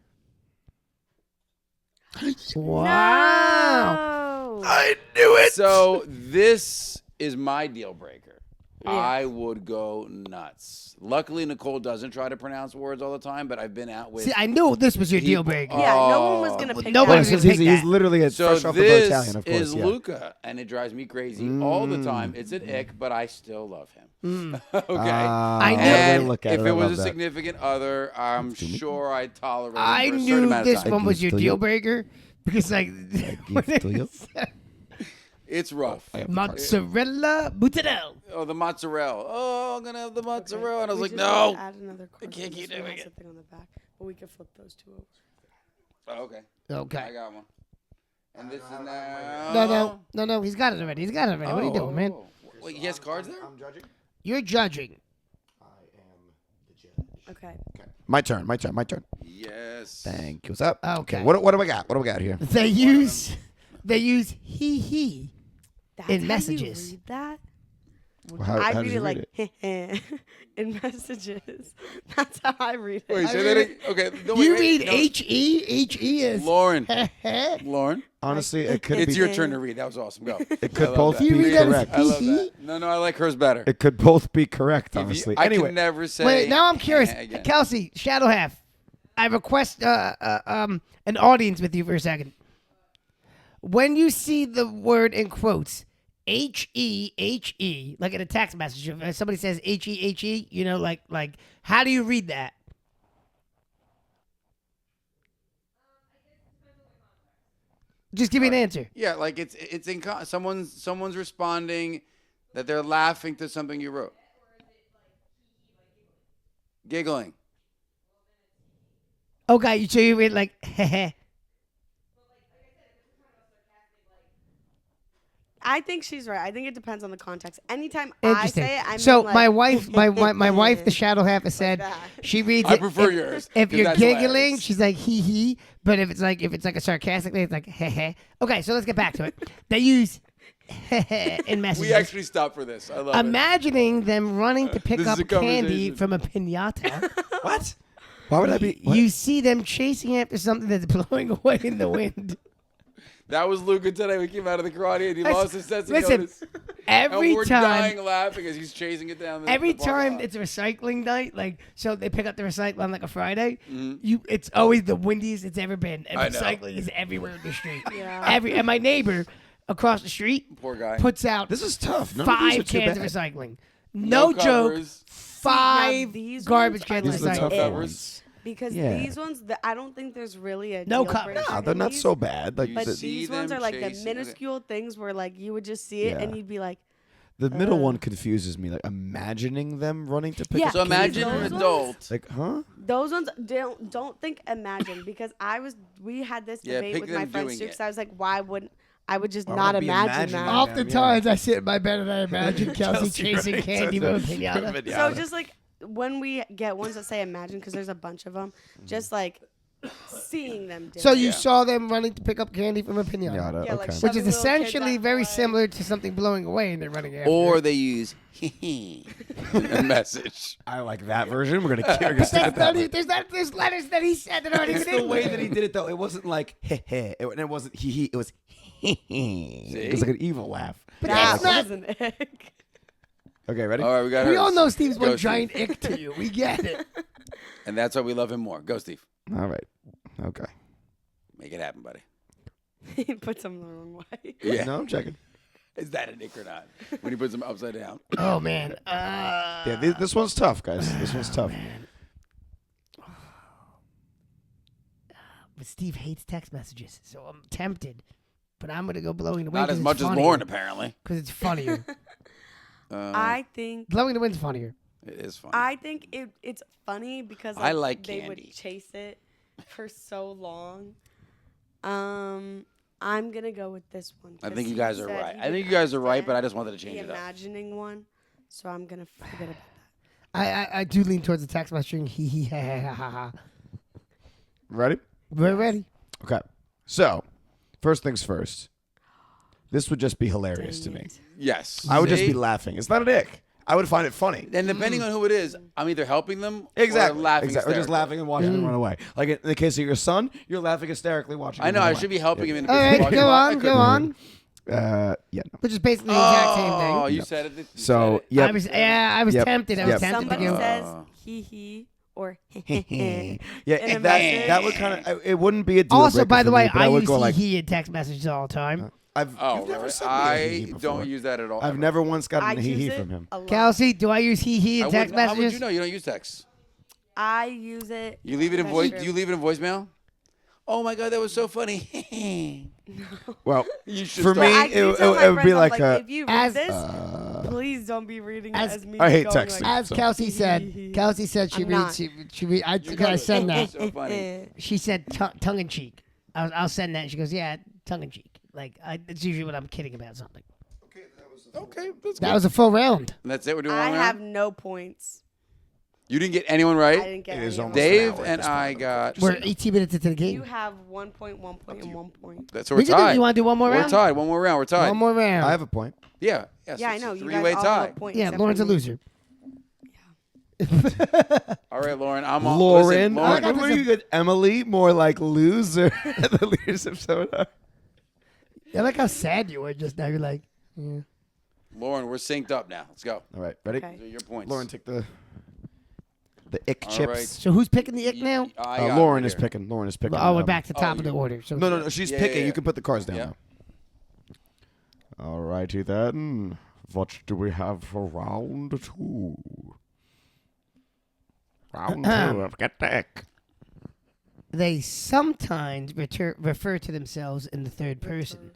Wow. No. I knew it. So this is my deal breaker. Yeah. I would go nuts. Luckily, Nicole doesn't try to pronounce words all the time, but I've been out with. See, I knew this was your deal People- breaker. Yeah, no one was Oh. gonna pick Nobody that. was Because gonna he's, pick he's that. literally a So fresh off the boat this Italian, of course. is Yeah. Luca, and it drives me crazy all the time. It's an ick, but I still love him. okay. I knew- And Look at if it, it I was love a that. significant other, I'm sure I'd tolerate it I for a certain knew amount of this time. one was give your to deal you. breaker because, like, when give to you. it said It's rough. mozzarella mozzarella. Oh, the mozzarella. Oh, I'm going to have the mozzarella. And I was We like, just need to no. add another card can't so keep this one doing has it. a thing on the back, but we can flip those two over. Oh, okay. Okay. I got one. And this is now. No. He's got it already. What are you doing, man? Wait, he has cards there? judging. You're judging. I am the judge. Okay. My turn. Yes. Thank you. What's up? Okay. What do we got? What do we got here? They use he That's In how messages. You read that? How I does read he it like in messages. That's how I read it. Wait, say that again. Okay. No, You wait, read no. H-E is Lauren. Lauren. Honestly, it could It's be. your turn to read. That was awesome. Go. It could I love both that. You be read that as correct. I love He? that. No, I like hers better. It could both be correct. If you- Honestly. I Anyway, can never say. Wait, now I'm curious. again. Kelsey, Shadow Half, I request an audience with you for a second. When you see the word in quotes, H-E-H-E, like in a text message, if somebody says H-E-H-E, you know, like how do you read that? Just give me an answer. Yeah, like it's in someone's responding that they're laughing to something you wrote. Giggling. Okay, so you read like, heh. I think she's right. I think it depends on the context. Anytime I Interesting. say it, I mean So like, my wife, my wife, the Shadow Half, has said that. she reads. I it prefer if, yours, If 'cause you're that's giggling, hilarious. she's like hee hee. But if it's like a sarcastic thing, it's like heh heh. Okay, so let's get back to it. They use heh heh in messages. We actually stopped for this. I love it. Imagining them running to pick This is up a candy conversation. from a pinata. what? Why would I be? What? You see them chasing after something that's blowing away in the wind. That was Luca today. We came out of the karate and he lost his sense of Listen, notice. every And we're time. dying laughing as he's chasing it down. Every the parking time lot. it's a recycling night, like so they pick up the recycling on like a Friday. Mm-hmm. It's always the windiest it's ever been, and I know. recycling is everywhere in the street. Yeah. And my neighbor across the street Poor guy. puts out This is tough. None of these are 5 too cans of bad. recycling. No joke, covers. 5 Now, these garbage ones cans are of These are the No tough recycling. covers. because Yeah. these ones, I don't think there's really a No deal cup. breaker Nah, they're in not these, so bad. Like You But the, see these ones them are like the chasing- minuscule things where like you would just see it Yeah. and you'd be like, the middle one confuses me. Like imagining them running to pick Yeah. up. So imagine Those an ones? adult. Like, huh? those ones don't think imagine because we had this Yeah, debate pick with my them friends doing too it. because I was like, why wouldn't I would just Why not would I be imagine imagining that. that? Oftentimes, I sit in my bed and I imagine Kelsey Kelsey chasing running candy to with a the- pinata. So just like when we get ones that say imagine because there's a bunch of them, just like seeing them do So it. you Yeah. saw them running to pick up candy from a pinata, Yada. Yeah, like Okay. which is shoving little kids essentially out very the way. similar to something blowing away and they're running after. Or it. they use a message. I like that version. We're gonna stick with That's that. not even, there's letters that he said that aren't It's even the in way there. that he did it, though. It wasn't like heh heh. It wasn't hee hee. It was hee hee. It was like an evil laugh. But That that's not. was an ick. Okay, ready? All right, we got We hers. all know Steve's one Go, Steve. giant ick to you. We get it. And that's why we love him more. Go, Steve. All right. Okay. Make it happen, buddy. He puts them the wrong way. Yeah. No, I'm checking. Is that an ick or not? When he puts them upside down. Oh man. Yeah, this one's tough, guys. This one's tough. But Steve hates text messages, so I'm tempted. but I'm gonna go blowing the wind. Not as much as Lauren, apparently. because it's funnier. I think Blowing the wind's funnier. It is funny. I think it's funny because I like they candy. would chase it for so long. I'm gonna go with this one. I 'cause think you he guys are said right. he I think didn't you guys are right, but I understand just wanted to the change it up. imagining one, so I'm gonna forget about that. I do lean towards the text messaging. Hee hee ha ha ha ha. Ready? We're ready. Okay. So, first things first. This would just be hilarious to me. Yes. I would just See? be laughing. It's not an ick. I would find it funny. And depending on who it is, I'm either helping them Exactly. or laughing Or just hysterically. laughing and watching them run away. Like in the case of your son, you're laughing hysterically watching I him know. run I away. should be helping him in a All business right, walking go by. I on, couldn't. go on. Yeah, no. Which is basically the exact same Oh, thing. you said it. You So, said it. yep. I was Yep. tempted. I was Yep. tempted Somebody to go. says he or yeah, in a and message. that would kind of it wouldn't be a deal Also, breaker by the for way, me, but I would use go like he in text messages all the time. I've Oh, you've never really? sent me a hee-hee I before. don't use that at all. I've never once I gotten a hee use hee it from him. a lot. Kelsey, do I use he I in text wouldn't- How would messages? you know? You don't use text. I use it. You leave it in That's voice. true. Do you leave it in voicemail? Oh my god, that was so funny. Well, You should for start. me, I it do tell my would be friends, I'm like a. if you as- read this, please don't be reading as- it as me. I hate going texting. Like, As Kelsey said, she I'm not. reads. She read. I send that. So funny. She said tongue in cheek. I'll send that. And she goes, yeah, tongue in cheek. Like it's usually when I'm kidding about something. Okay, that's That good. was a full round. And that's it. We're doing I one have round? no points. You didn't get anyone I right. didn't get It is any of almost them. an Dave hour at and this point. I got. We're 18 minutes into the You game. have 1 point, 1 point, and 1 point. That's so We we're can do. tied. You want to do one more We're round? tied. One more round. We're tied. One more round. I have a point. Yeah. Yeah. Yeah, I it's know. a You guys three-way all tie. have a point. Yeah, except Lauren's for a me. loser. All right, Lauren. I'm on. Lauren, Listen, Lauren. got what are you good? Emily, more like loser. The leadership seminar. I like how sad you were just now. You're like, yeah. Lauren, we're synced up now. Let's go. All right, ready? Okay. These are your points. Lauren, take the ick All chips. right. So who's picking the ick now? I got Lauren it is here. picking. Lauren is picking. Oh, we're back to the top of the you- order. So No, she's Yeah, picking. yeah. You can put the cards down Yeah. now. All righty then. What do we have for round two? Round two of Get The Ick. They sometimes refer to themselves in the third person.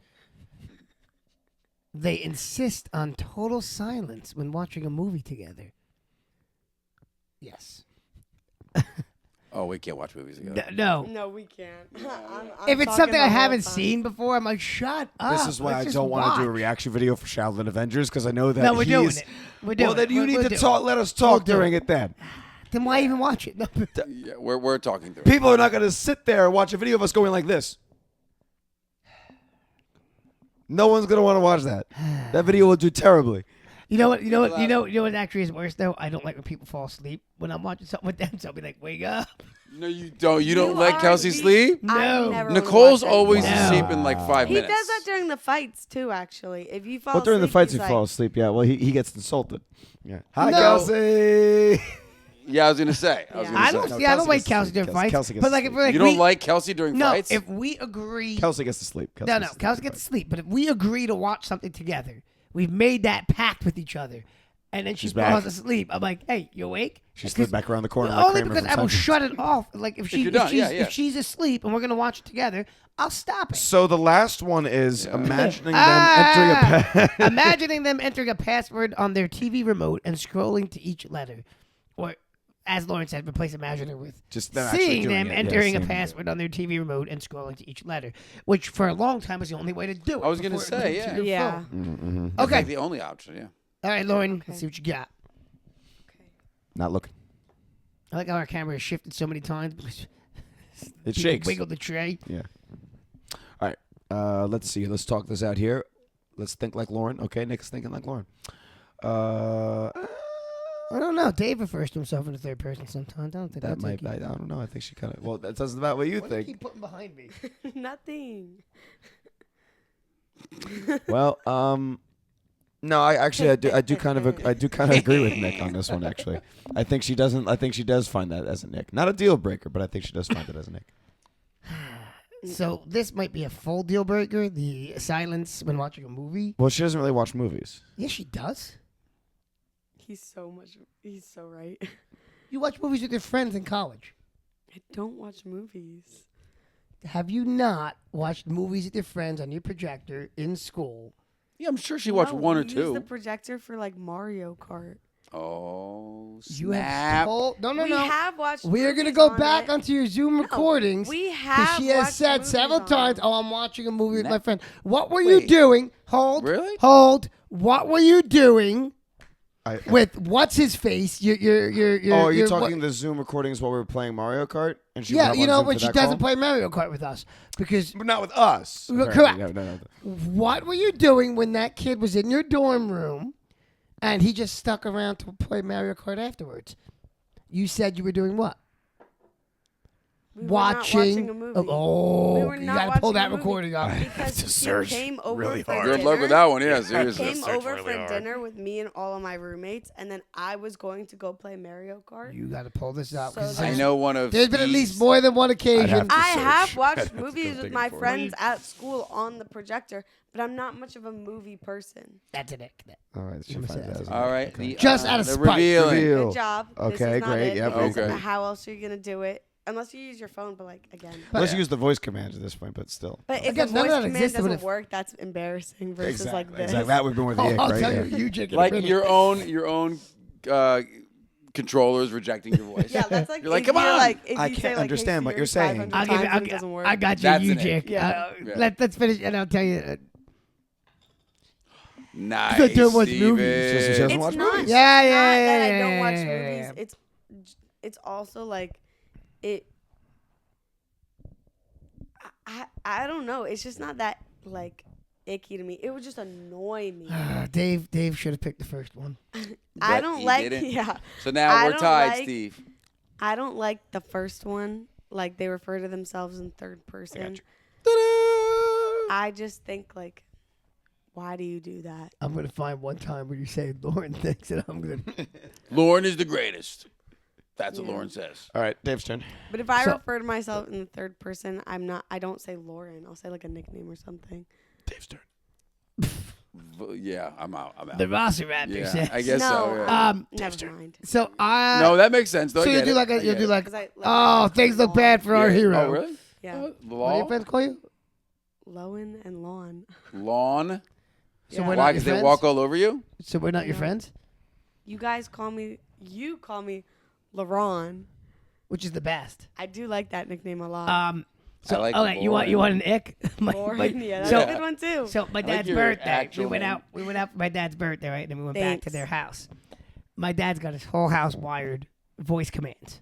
They insist on total silence when watching a movie together. Yes. Oh, we can't watch movies together. No. No, we can't. I'm If it's talking something the I whole haven't time. seen before, I'm like, shut up. This is why Let's I just don't want to do a watch. reaction video for Shaolin Avengers because I know that No, we're doing is- it. We're doing Well, then it. you We're need to doing talk. Let us talk do during it. it then. Then why even watch it? No. Yeah, we're talking through. it. People are not going to sit there and watch a video of us going like this. No one's going to want to watch that. That video will do terribly. You know what? You know what actually is worse though? I don't like when people fall asleep when I'm watching something with them. So I'll be like, wake up. No, you don't. You don't You let are Kelsey the- sleep? No. I never wanna Nicole's watch that. always Wow. asleep in like 5 He minutes. does that during the fights too. Actually, if you fall Well, during the asleep, fights, he's he like, falls asleep. Yeah. Well, he gets insulted. Yeah. Hi, No. Kelsey. Yeah, I was gonna say. I was Yeah. gonna I say. don't. No, See, I don't Kelsey like gets to Kelsey sleep. during fights. Kelsey gets But to like, if sleep. we're like You don't we, like Kelsey during no, fights? if we agree, Kelsey gets to sleep. no, Kelsey gets to sleep. But if we agree to watch something together, we've made that pact with each other, and then she She's falls back. asleep. I'm like, hey, you awake? She slid back around the corner. Well, like only Kramer because from I will Seinfeld. shut it off. Like if you're done, yeah. if she's asleep and we're gonna watch it together, I'll stop it. So the last one is imagining them Ah! entering a Imagining them entering a password on their TV remote and scrolling to each letter, or as Lauren said, replace imagining with Just them actually seeing doing them it. Yeah, entering a seeing it. password on their TV remote and scrolling to each letter, which for a long time was the only way to do it. I was gonna before it say, went to yeah. your Yeah. phone. That's Okay. like the only option, yeah. All right, Lauren, let's see what you got. Not looking. I like how our camera has shifted so many times because It people shakes. wiggle the tray. Yeah. All right. Let's see. Let's talk this out here. Let's think like Lauren. Okay, Nick's thinking like Lauren. I don't know. Dave refers to himself in the third person sometimes. I don't think That that's might. okay. I don't know. I think she kind of. Well, that doesn't about what you What do you think. keep putting behind me? Nothing. Well, no. I do kind of agree with Nick on this one. Actually, I think she doesn't. I think she does find that as a Nick. Not a deal breaker, but I think she does find it as a Nick. So this might be a full deal breaker. The silence when watching a movie. Well, she doesn't really watch movies. Yes, she does. He's so right. You watch movies with your friends in college. I don't watch movies. have you not watched movies with your friends on your projector in school? Yeah, I'm sure she watched No, one or we use two. the projector for like Mario Kart. Oh, You have snap. told no. We have watched. We are going to movies go on back it. onto your Zoom recordings. We Because have. she has watched said movies several on times, it. "Oh, I'm watching a movie with my Net- friend." What were you Wait. doing? Hold. Really? Hold. What were you doing I, with what's his face? oh, are you your- talking the Zoom recordings while we were playing Mario Kart? And she Yeah, went up you on know Zoom when for she that doesn't call? play Mario Kart with us because. But not with us. Well, apparently. correct. No. What were you doing when that kid was in your dorm room, and he just stuck around to play Mario Kart afterwards? You said you were doing what? We were not watching a movie. Oh, We were you not gotta pull watching that a movie. recording up. Because to he search came over really for hard. dinner. Good luck with that one. Yeah, He seriously. came over for dinner with me and all of my roommates, and then I was going to go play Mario Kart. You got to pull this up. 'cause So I know one of there's been at least Steve's- more than one occasion. to I search. have I'd watched have to go movies with digging my for it. friends at school on the projector, but I'm not much of a movie person. That's an ick. All right, she Let me finds say that that. out. All right. The, Just out of the spite. revealing. Reveal. Good job. This Okay, is not great. it. Yep, This okay. is- How else are you gonna do it? Unless you use your phone, but like again. Let's use the voice commands at this point, but still. But if Again, the none of voice that command existed when doesn't it- work, that's embarrassing versus like this. Exactly. That would be more the ick, I'll right? tell Yeah. you, Jake. in a Like minute. your own controllers rejecting your voice. Yeah, that's like You're like, if come you're on. Like, if I you can't say, like, understand hey, what you're Siri saying. 500 I'll give times and it doesn't you. work. I got you, That's you an ick. Jake. Yeah. Yeah. Let's finish, and I'll tell you. Nice. Good to watch Steven. movies. She doesn't It's watch not. movies. Yeah, it's yeah, not yeah, that I yeah, don't watch yeah, movies. yeah. It's also like it. I don't know. It's just not that like icky to me. It would just annoy me. Dave should have picked the first one. I But don't he like. didn't. Yeah, So now I we're don't tied, like- Steve. I don't like the first one. Like they refer to themselves in third person. I just think like, why do you do that? I'm gonna find one time where you say Lauren thinks that I'm gonna. Lauren is the greatest. That's what Yeah. Lauren says. All right, Dave's turn. But if I So- refer to myself in the third person, I'm not. I don't say Lauren. I'll say like a nickname or something. Dave's turn. Yeah, I'm out. I'm out. The Velociraptor yeah, says. I guess no, so. Yeah. never mind. So I. No, that makes sense. Though. So I you get do it. like I you'll get do it. like. 'Cause I- Oh, things look bad for our Yeah. hero. Oh, really? Yeah, What do your Law? friends call you? Lowen and Lawn. Lawn? So Yeah. we're Why? not your Because they friends. walk all over you? So we're not your No. friends, You guys call me. You call me LaRon. which is the best. I do like that nickname a lot. So I like okay, you want Lauren. an ick? Lauren, yeah, that's so- a good one too. So my like dad's your birthday, actual we went name. out. We went out for my dad's birthday, right? And then we went back to Thanks. their house. My dad's got his whole house wired voice commands.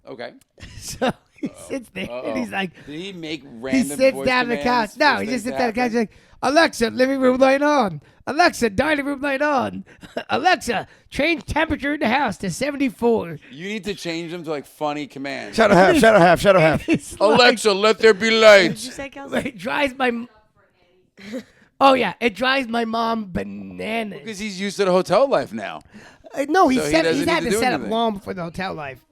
Okay. So he sits there and he's like, Did he make he random sits voice down on the couch. commands No, for he just things sits to down on the couch. He's happen? like, Alexa, living room light on. Alexa, dining room light on. Alexa, change temperature in the house to 74. You need to change them to like funny commands. Shadow half, shadow half, shadow half. It's Alexa, let there be What did lights. you say, Kelsey? like, it drives my. Oh yeah, it drives my mom bananas. Because he's used to the hotel life now. No, So he doesn't he's need had to to do set up anything. long before the hotel life.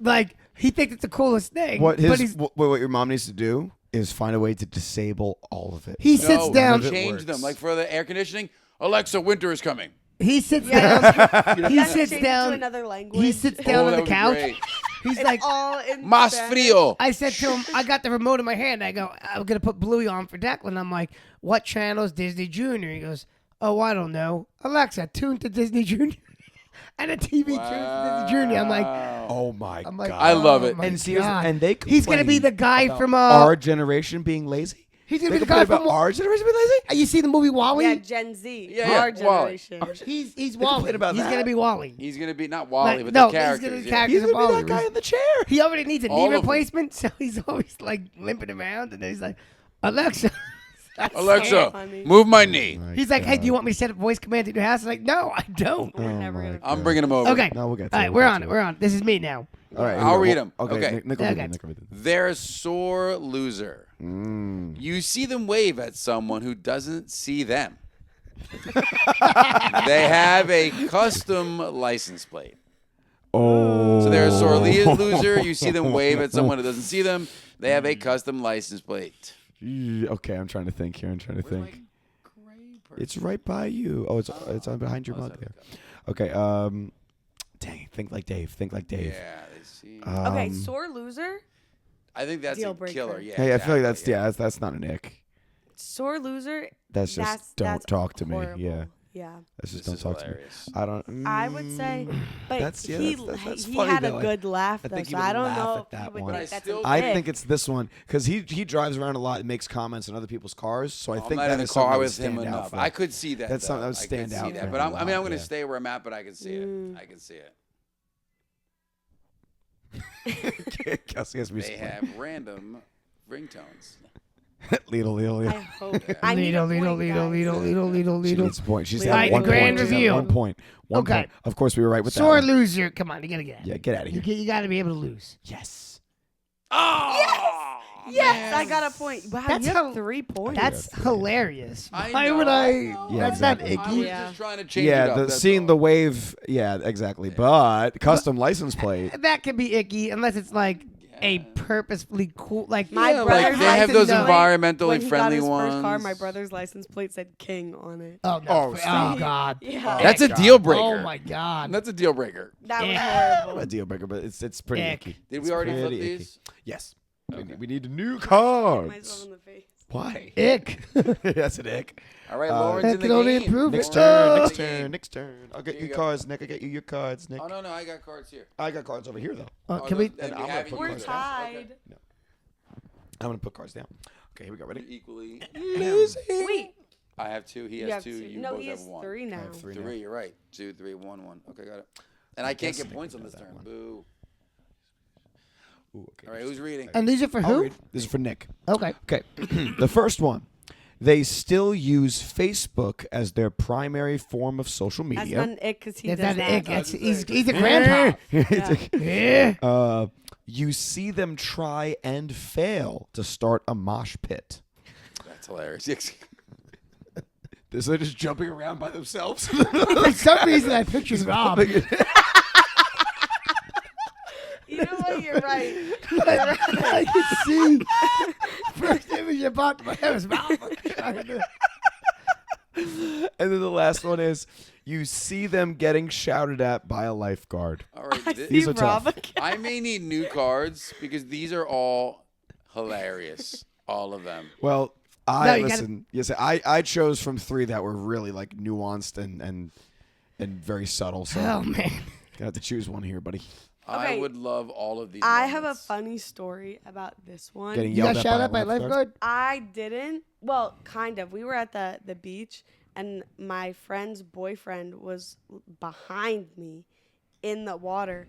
Like he thinks it's the coolest thing. What but his what your mom needs to do is find a way to disable all of it. he sits No, down. it change works. them. Like for the air conditioning, Alexa, winter is coming. He sits Yeah, down. You He guys sits change it down. to another language. He sits down Oh, on that the would be couch. great. He's It's like, all in Más Spanish. frío. I said to him, I got the remote in my hand. I go, I'm gonna put Bluey on for Declan. I'm like, what channel is Disney Junior? He goes, oh, I don't know. Alexa, tune to Disney Junior. And the TV tunes to Disney Junior. I'm like, Oh my I'm like, god! I love it. oh my And see, God. and they he's gonna be complain the guy about from our generation being lazy. He's gonna They be the guy complain from about our generation being lazy. You see the movie Wally? Yeah, Gen Z. Yeah, Our yeah, Wally. generation. He's complain Wally. about he's that. gonna be Wally. He's gonna be not Wally, Like, but no, the he's characters. gonna be yeah. characters. He's gonna be Wally. that guy in the chair. He already needs a All knee of them. replacement, so he's always like limping around, and then he's like, Alexa. Alexa, funny. move my knee. He's like, hey, do you want me to set up voice command at your house? I'm like, no, I don't. We're never gonna. I'm bringing him over. Okay. No, we'll get to All it, right, we'll we're get on to it. it. We're on. This is me now. All right, I'll read well, 'em. Okay, Okay. Nick will read Okay. them, Nick will read them. They're a sore loser. You see them wave at someone who doesn't see them. They have a custom license plate. Oh, So they're a sore loser. You see them wave at someone who doesn't see them. They have a custom license plate. Okay, I'm trying to think here. I'm trying to think. It's right by you. Oh, it's on behind your mug there. Okay. Dang. Think like Dave. Think like Dave. Yeah, they see. Okay, sore loser. I think that's Deal a breaker. killer. Yeah. Hey, I feel like exactly, that's not an ick. Sore loser. That's just don't talk to me. horrible. Yeah. Yeah. That's just This don't is talk hilarious. to me. I don't. I would say, but That's- yeah, he that's he funny, had a though. good laugh I though, think so you would I don't laugh know at if that you would one. think But I that's still an I ick. think it's this one because he drives around a lot and makes comments on other people's cars. So I I'm think not that in the is something car that would with him stand out enough. for I him. could see that. That's something that though. would I stand could out see for that. him But a I'm lot, going to yeah. stay where I'm at, but I can see it. I can see it. Kelsey has me. They have random ringtones. Lidl. I hope. I need a point, guys. She needs a point. She's All at right, one the grand point. She's at reveal. 1 point. Okay. Point. Of course, we were right with that. Sore one. loser. Come on, you gotta get. Yeah, get out of here. You got to be able to lose. Yes. Oh! Yes, I got a point. Wow, That's you how- have 3 points. That's hilarious. I Why know, would I I? know. Yeah, That's not exactly. I icky. was Yeah. just trying to change it up. That's Seeing all. the wave. Yeah, exactly. But custom license plate. That could be icky unless it's like a purposefully cool, like My Yeah, brother's like they have license those plate, environmentally when he friendly got his ones. first car, my brother's license plate said King on it. Oh no! Oh, Oh, stop. God! Yeah. That's a deal breaker. Oh my God! That's a deal breaker. That was Yeah. horrible. A deal breaker, but it's pretty Ick. icky. Did It's we already flip pretty icky. these? Yes. Okay. We need new Myself cards. in the face. Why? Ick. That's an ick. All right, Uh, Lauren's that in the can only game. improve Nick's it. turn. Oh. Nick's turn. Nick's turn. I'll get Here you you go. cards, Nick. I'll get you your cards, Nick. Oh no, I got cards here. I got cards over here though. Oh, Can we? those- then and we I'm have gonna it put We're cards yours. down. tied. I'm gonna put cards down. Okay, here we go. Okay. Ready? Equally. Wait. I have 2. He You has have 2. 2. You No, both he have has 1. 3 now. I have 3 now. 3. You're right. 2, 3, 1, 1. Okay, got it. And I can't guess get Nick points on knows this that turn. one. Boo. Ooh, okay. All right, who's reading? And these are for I'll who? read. This is for Nick. Okay. Okay. The first one. They still use Facebook as their primary form of social That's media. not an ick because he That's does not that. ick. That's, he's a grandpa. Yeah. You see them try and fail to start a mosh pit. That's hilarious. They're just jumping around by themselves. For some reason, I pictured Rob. You know what? You're right. I can see. First image you popped in my head was Rob. And then the last one is you see them getting shouted at by a lifeguard. All right. I These see are tough. Rob again. I may need new cards because these are all hilarious. All of them. Well, No, you listen. Yes, I chose from 3 that were really like nuanced and very subtle. So Oh man. gonna have to choose one here, buddy. I Okay. would love all of these. I have a moments. funny story about this one. Getting You yelled got at shouted by out by a a lifeguard? I didn't. Well, kind of. We were at the beach, and my friend's boyfriend was behind me in the water,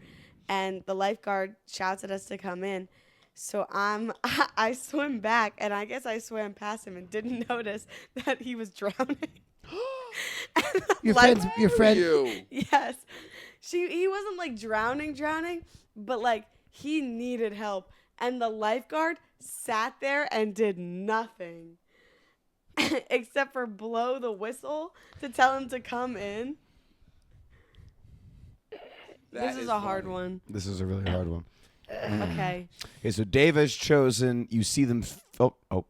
and the lifeguard shouts at us to come in. So I swim back, and I guess I swam past him and didn't notice that he was drowning. Your Like- friend's your friend. You. Yes. He wasn't like drowning, but like he needed help. And the lifeguard sat there and did nothing except for blow the whistle to tell him to come in. That This is a hard funny. one. This is a really hard one. Okay. Okay, so Dave has chosen. You see them.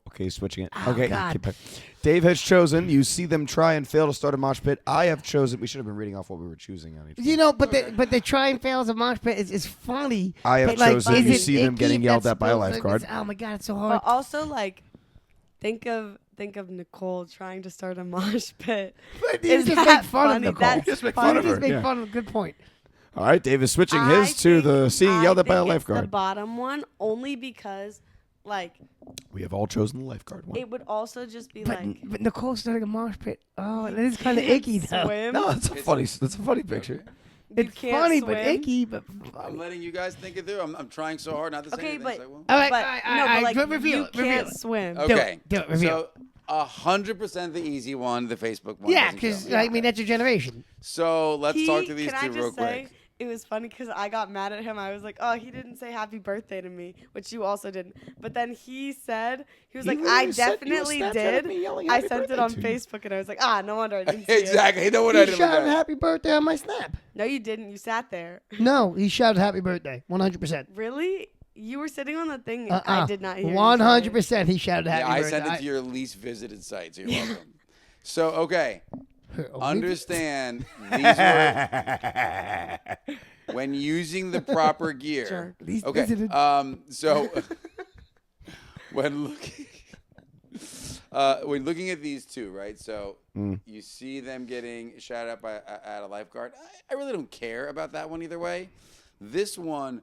Okay, switching it. Okay, God. keep it. Dave has chosen. You see them try and fail to start a mosh pit. I have chosen. We should have been reading off what we were choosing on each. You know, but the try and fail as a mosh pit is funny. I have but, like, chosen. is You it see them icky getting if yelled that's at by a supposed to- lifeguard. Oh my God, it's so hard. But also like think of Nicole trying to start a mosh pit. But you Is just that make fun funny? of Nicole. That's Just make funny. fun of You her. just make yeah. fun of. Good point. All right, Dave is switching I his to think- the seeing yelled at by a I think it's the lifeguard. bottom one only because like We have all chosen the lifeguard one. it would also just be But, like but Nicole's starting a mosh pit. Oh, that is kind of can't icky though. swim. No, that's a funny picture. You It's can't funny but swim. icky. But I'm letting you guys think it through. I'm trying so hard not to say Okay, anything. but- so I won't. all right, But all right, no, all but right, like reveal you it, reveal can't it. swim. Okay. Do it, reveal. So 100% the easy one, the Facebook one. Yeah, doesn't because count. I mean that's your generation. So let's talk to these Can I two just real say, quick. it was funny because I got mad at him. I was like, "Oh, he didn't say happy birthday to me," which you also didn't. But then he was He like, literally "I sent you a definitely Snapchat did." of me yelling I happy sent it birthday on to you. Facebook, and I was like, "Ah, no wonder I didn't see it." Exactly. No one I He didn't look shouted at. happy birthday on my snap. No, you didn't. You sat there. No, he shouted happy birthday. 100%. Really? You were sitting on the thing. I did not hear. you say it. 100%. He shouted happy Yeah, I birthday. sent it to your least visited site, so you're welcome. So, okay. Understand these were when using the proper gear. Jerk. Least Okay. visited. So when looking at these two, right? So you see them getting shouted out by at a lifeguard. I really don't care about that one either way. This one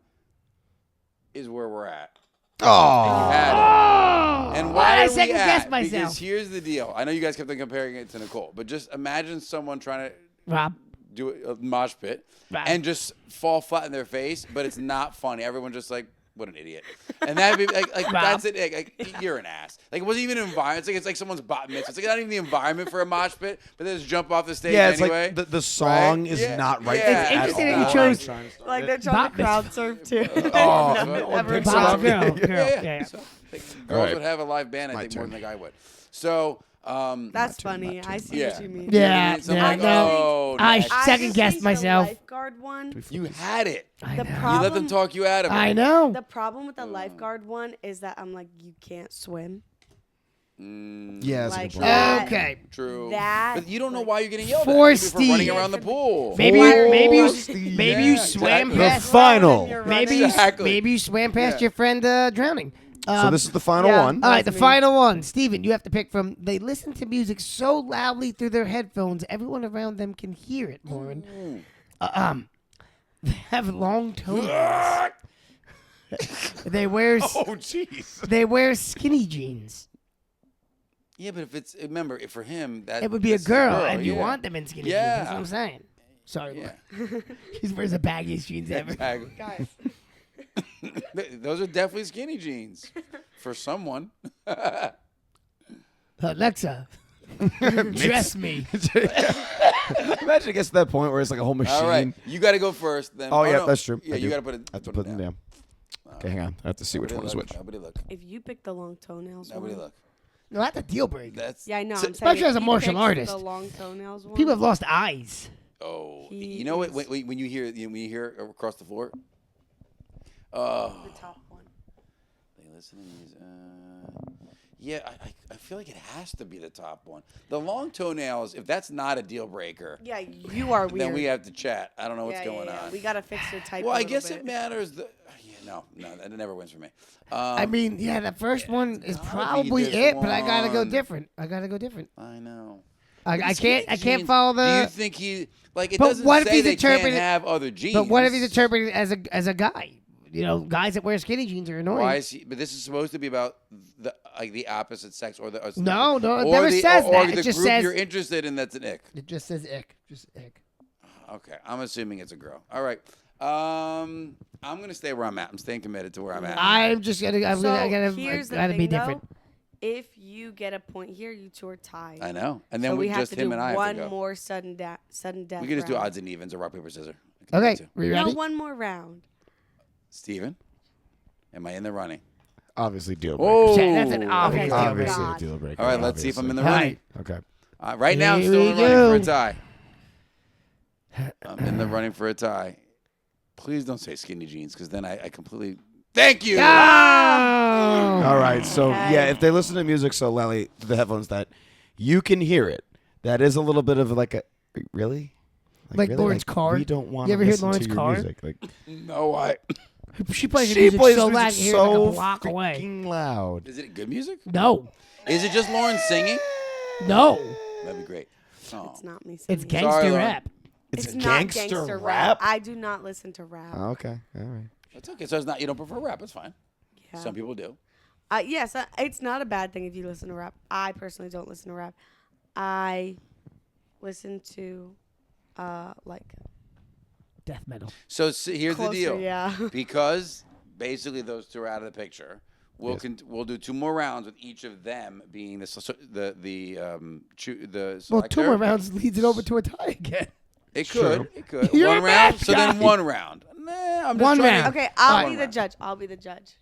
is where we're at. Oh. And Why why did I are we second guess at? myself? Because here's the deal. I know you guys kept on comparing it to Nicole, but just imagine someone trying to Rob. do a mosh pit Right. and just fall flat in their face, but it's not funny. Everyone's just like, what an idiot. And that'd be like that's it. Like, you're an ass. Like, it wasn't even an environment. It's like someone's bat mitzvah. It's like not even the environment for a mosh pit, but they just jump off the stage Yeah, it's anyway. like the song Right? is Yeah. not right. Yeah. It's interesting at that you all. chose- Like they're trying Bop to crowd surf too. Oh, Never Bop Bob's crowd. girl. Yeah. So, like, girls right. would have a live band, I My think, more turn. than the guy would. So, That's funny. I see what you mean. Yeah, So I'm yeah, like, no. oh, I next. I second just guessed think myself. The lifeguard one. You had it. I The know. You problem. let them talk you out of it. I know. The problem with the lifeguard one is that I'm like, you can't swim. Yeah, that's Like a good point. that. Okay. True. That, But you don't know like- why you're getting yelled For at. Maybe for running Steve. around the pool. Maybe Oh, you Steve. maybe you Yeah, swam exactly. The past final. maybe Exactly. you swam past Yeah. your friend drowning. So this is the final yeah. one. All right, the That's me. final one. Steven, you have to pick from. They listen to music so loudly through their headphones, everyone around them can hear it, Lauren. They have long toenails. They wear jeez. they wear skinny jeans. Yeah, but if it's remember for him that It would be a this is girl, and you yeah. want them in skinny Yeah. jeans. That's what I'm saying. Sorry, Yeah. Lauren. He wears the baggiest jeans ever. Exactly. Guys, Those are definitely skinny jeans for someone. Alexa, dress me. Imagine it gets to that point where it's like a whole machine. All right, you got to go first. Then. Oh, yeah, no. that's true. Yeah, I you do. got to put it. I have to put them down. Okay, hang on. I have to see which one is which. Nobody look. if you pick the long toenails Nobody one. look. No, that's a deal breaker. That's Yeah, I know. So- I'm saying especially if as a he martial picks artist. The long toenails one. People have lost eyes. Oh, He you know what? is- When you hear across the floor. the Oh, top one. they listen to these. Yeah, I feel like it has to be the top one. The long toenails. If that's not a deal breaker, Yeah, you are weird. then we have to chat. I don't know what's Yeah, going yeah. on. We gotta fix your type. Well, a I little guess bit. it matters. No, that never wins for me. I mean, yeah, the first one is gotta be probably this it, but I gotta go one. different. I gotta go different. I know. I Skinny can't jeans, follow Do you the. think he like? It But doesn't what if say he's they can't interpreted- have other jeans. But what if he's interpreted as a guy? You know, guys that wear skinny jeans are annoying. Why is he? But this is supposed to be about the opposite sex or the. Or No, it or never says or that. the It just group says- you're interested in. That's an ick. It just says ick. Just ick. Okay, I'm assuming it's a girl. All right. I'm gonna stay where I'm at. I'm staying committed to where I'm at. I'm just gonna. I So gotta here's the gotta thing, be though. different. If you get a point here, you two are tied. I know. And then so we we have just to him do and I have one to go. more sudden death. We We can just do odds and evens or rock paper scissors. I can do Okay, that too. we No, ready? one more round. Steven, am I in the running? Obviously, deal breaker. Oh, That's an obvious deal breaker. Obviously, God. a deal breaker. All right, let's see if I'm in the All running. right. Okay. Right now, I'm Here still we in the running for a go. tie. I'm in the running for a tie. Please don't say skinny jeans, because then I completely. Thank you. Oh! All right. So, Okay. yeah, if they listen to music so loudly, the headphones, that you can hear it. That is a little bit of like a. Really? Like really? Lauren's car? We don't want You to ever hear listen Lauren's to your car? music. Like, No, I. She plays the she music plays so music loud, you hear it so like a block away. freaking loud. Is it good music? No, Is it just Lauren singing? no, That'd be great. Oh. It's not me it's singing. gangster Sorry, Lauren. rap. It's, not gangster rap. I do not listen to rap. Oh, okay. All right. That's okay. So it's not. You don't prefer rap. That's fine. Yeah. Some people do. Yes, it's not a bad thing if you listen to rap. I personally don't listen to rap. I listen to like Death metal. So here's closer, the deal. yeah. Because basically those two are out of the picture. We'll do 2 more rounds with each of them being the selector. Well, 2 more rounds leads it over to a tie again. It True. could. You're one a round. math So then guy. 1 round. Nah, I'm just One trying round. Okay, I'll Alright. be the judge. I'll be the judge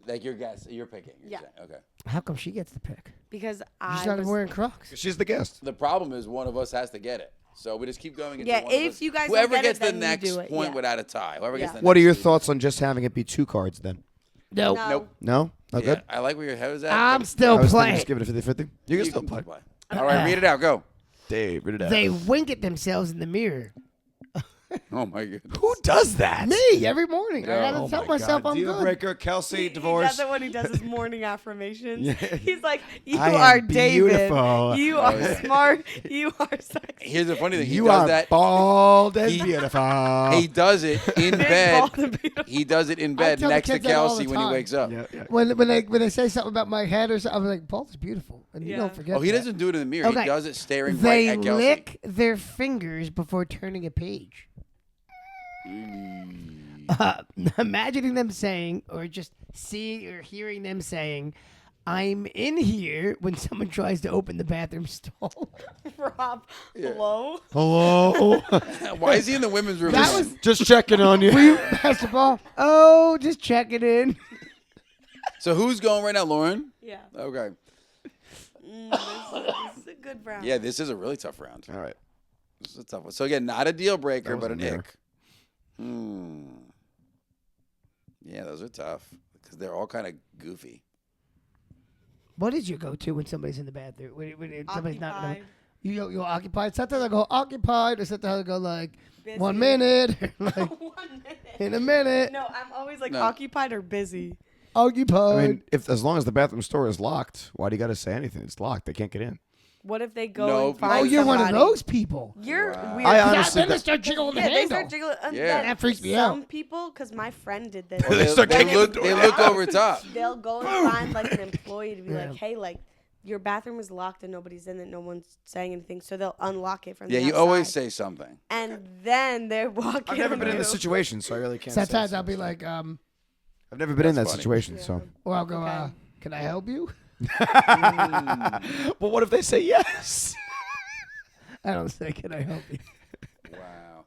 Like your guess. You're picking. You're Yeah. saying. Okay. How come she gets the pick? because She's I not was, wearing Crocs. She's the guest. The problem is one of us has to get it. So we just keep going. Until Yeah, one of if us- you guys don't whoever get it, gets the then you next do it, point yeah. without a tie. Whoever gets Yeah. the What are next your two. thoughts on just having it be 2 cards then? No, No. Nope. No? No Yeah, good? I like where your head was at. I'm but still I was thinking playing. just give it a 50-50. You can still play. All right, read it out. Go. Dave, read it out. They wink at themselves in the mirror. Oh my goodness. Who does that? Me every morning. I Yeah. gotta Oh tell my myself God. I'm Deal good. breaker, Kelsey, He divorce. does it when he does his morning affirmations. Yeah. He's like, "You I am are David. beautiful. You Oh, are yeah. smart. You are sexy." Here's the funny thing. He You does are that. bald and He- beautiful. He does it in Big, bed. bald, and beautiful. He does it in bed tell the next to kids that all Kelsey the when he time. wakes up. Yeah, yeah. When they say something about my head or something, I'm like, bald is beautiful, and you Yeah. don't forget. Oh, he that. doesn't do it in the mirror. Okay. He does it staring They right at Kelsey. lick their fingers before turning a page. Imagining them saying, or just seeing or hearing them saying, "I'm in here" when someone tries to open the bathroom stall. Rob, hello. Hello. Why is he in the women's room? That again? was Just checking on you. basketball. Oh, just checking in. So who's going right now, Lauren? Yeah. Okay. This is a good round. Yeah, this is a really tough round. All right. This is a tough one. So again, not a deal breaker, That was but a an mirror. ick. Yeah, those are tough because they're all kind of goofy. What is your go-to when somebody's in the bathroom? When somebody's not in the, Occupied. you're occupied. Sometimes I go occupied, or sometimes I go like Busy. 1 minute, or like 1 minute. in a minute. No, I'm always like No. occupied or busy. Occupied. I mean, if as long as the bathroom door is locked, why do you got to say anything? It's locked. They can't get in. What if they go No, and find oh, you're one of somebody? those people. You're Wow. weird. I Yeah, honestly then they don't- start jiggling the Yeah, they handle. start jiggling. Yeah. That freaks me Some out. people, because my friend did this. They start They kicking look, the they door look out. over top. They'll go and find like an employee to be Yeah. like, hey, like your bathroom is locked and nobody's in it, no one's saying anything, so they'll unlock it from Yeah, the you outside. always say something. And then they're walking. I've never been in you. this situation, so I really can't. say Sometimes I'll something. be like, I've never been in that That's funny. situation, Yeah. so. or I'll go, Okay. can I help you? But what if they say yes? I don't say, can I help you? Wow.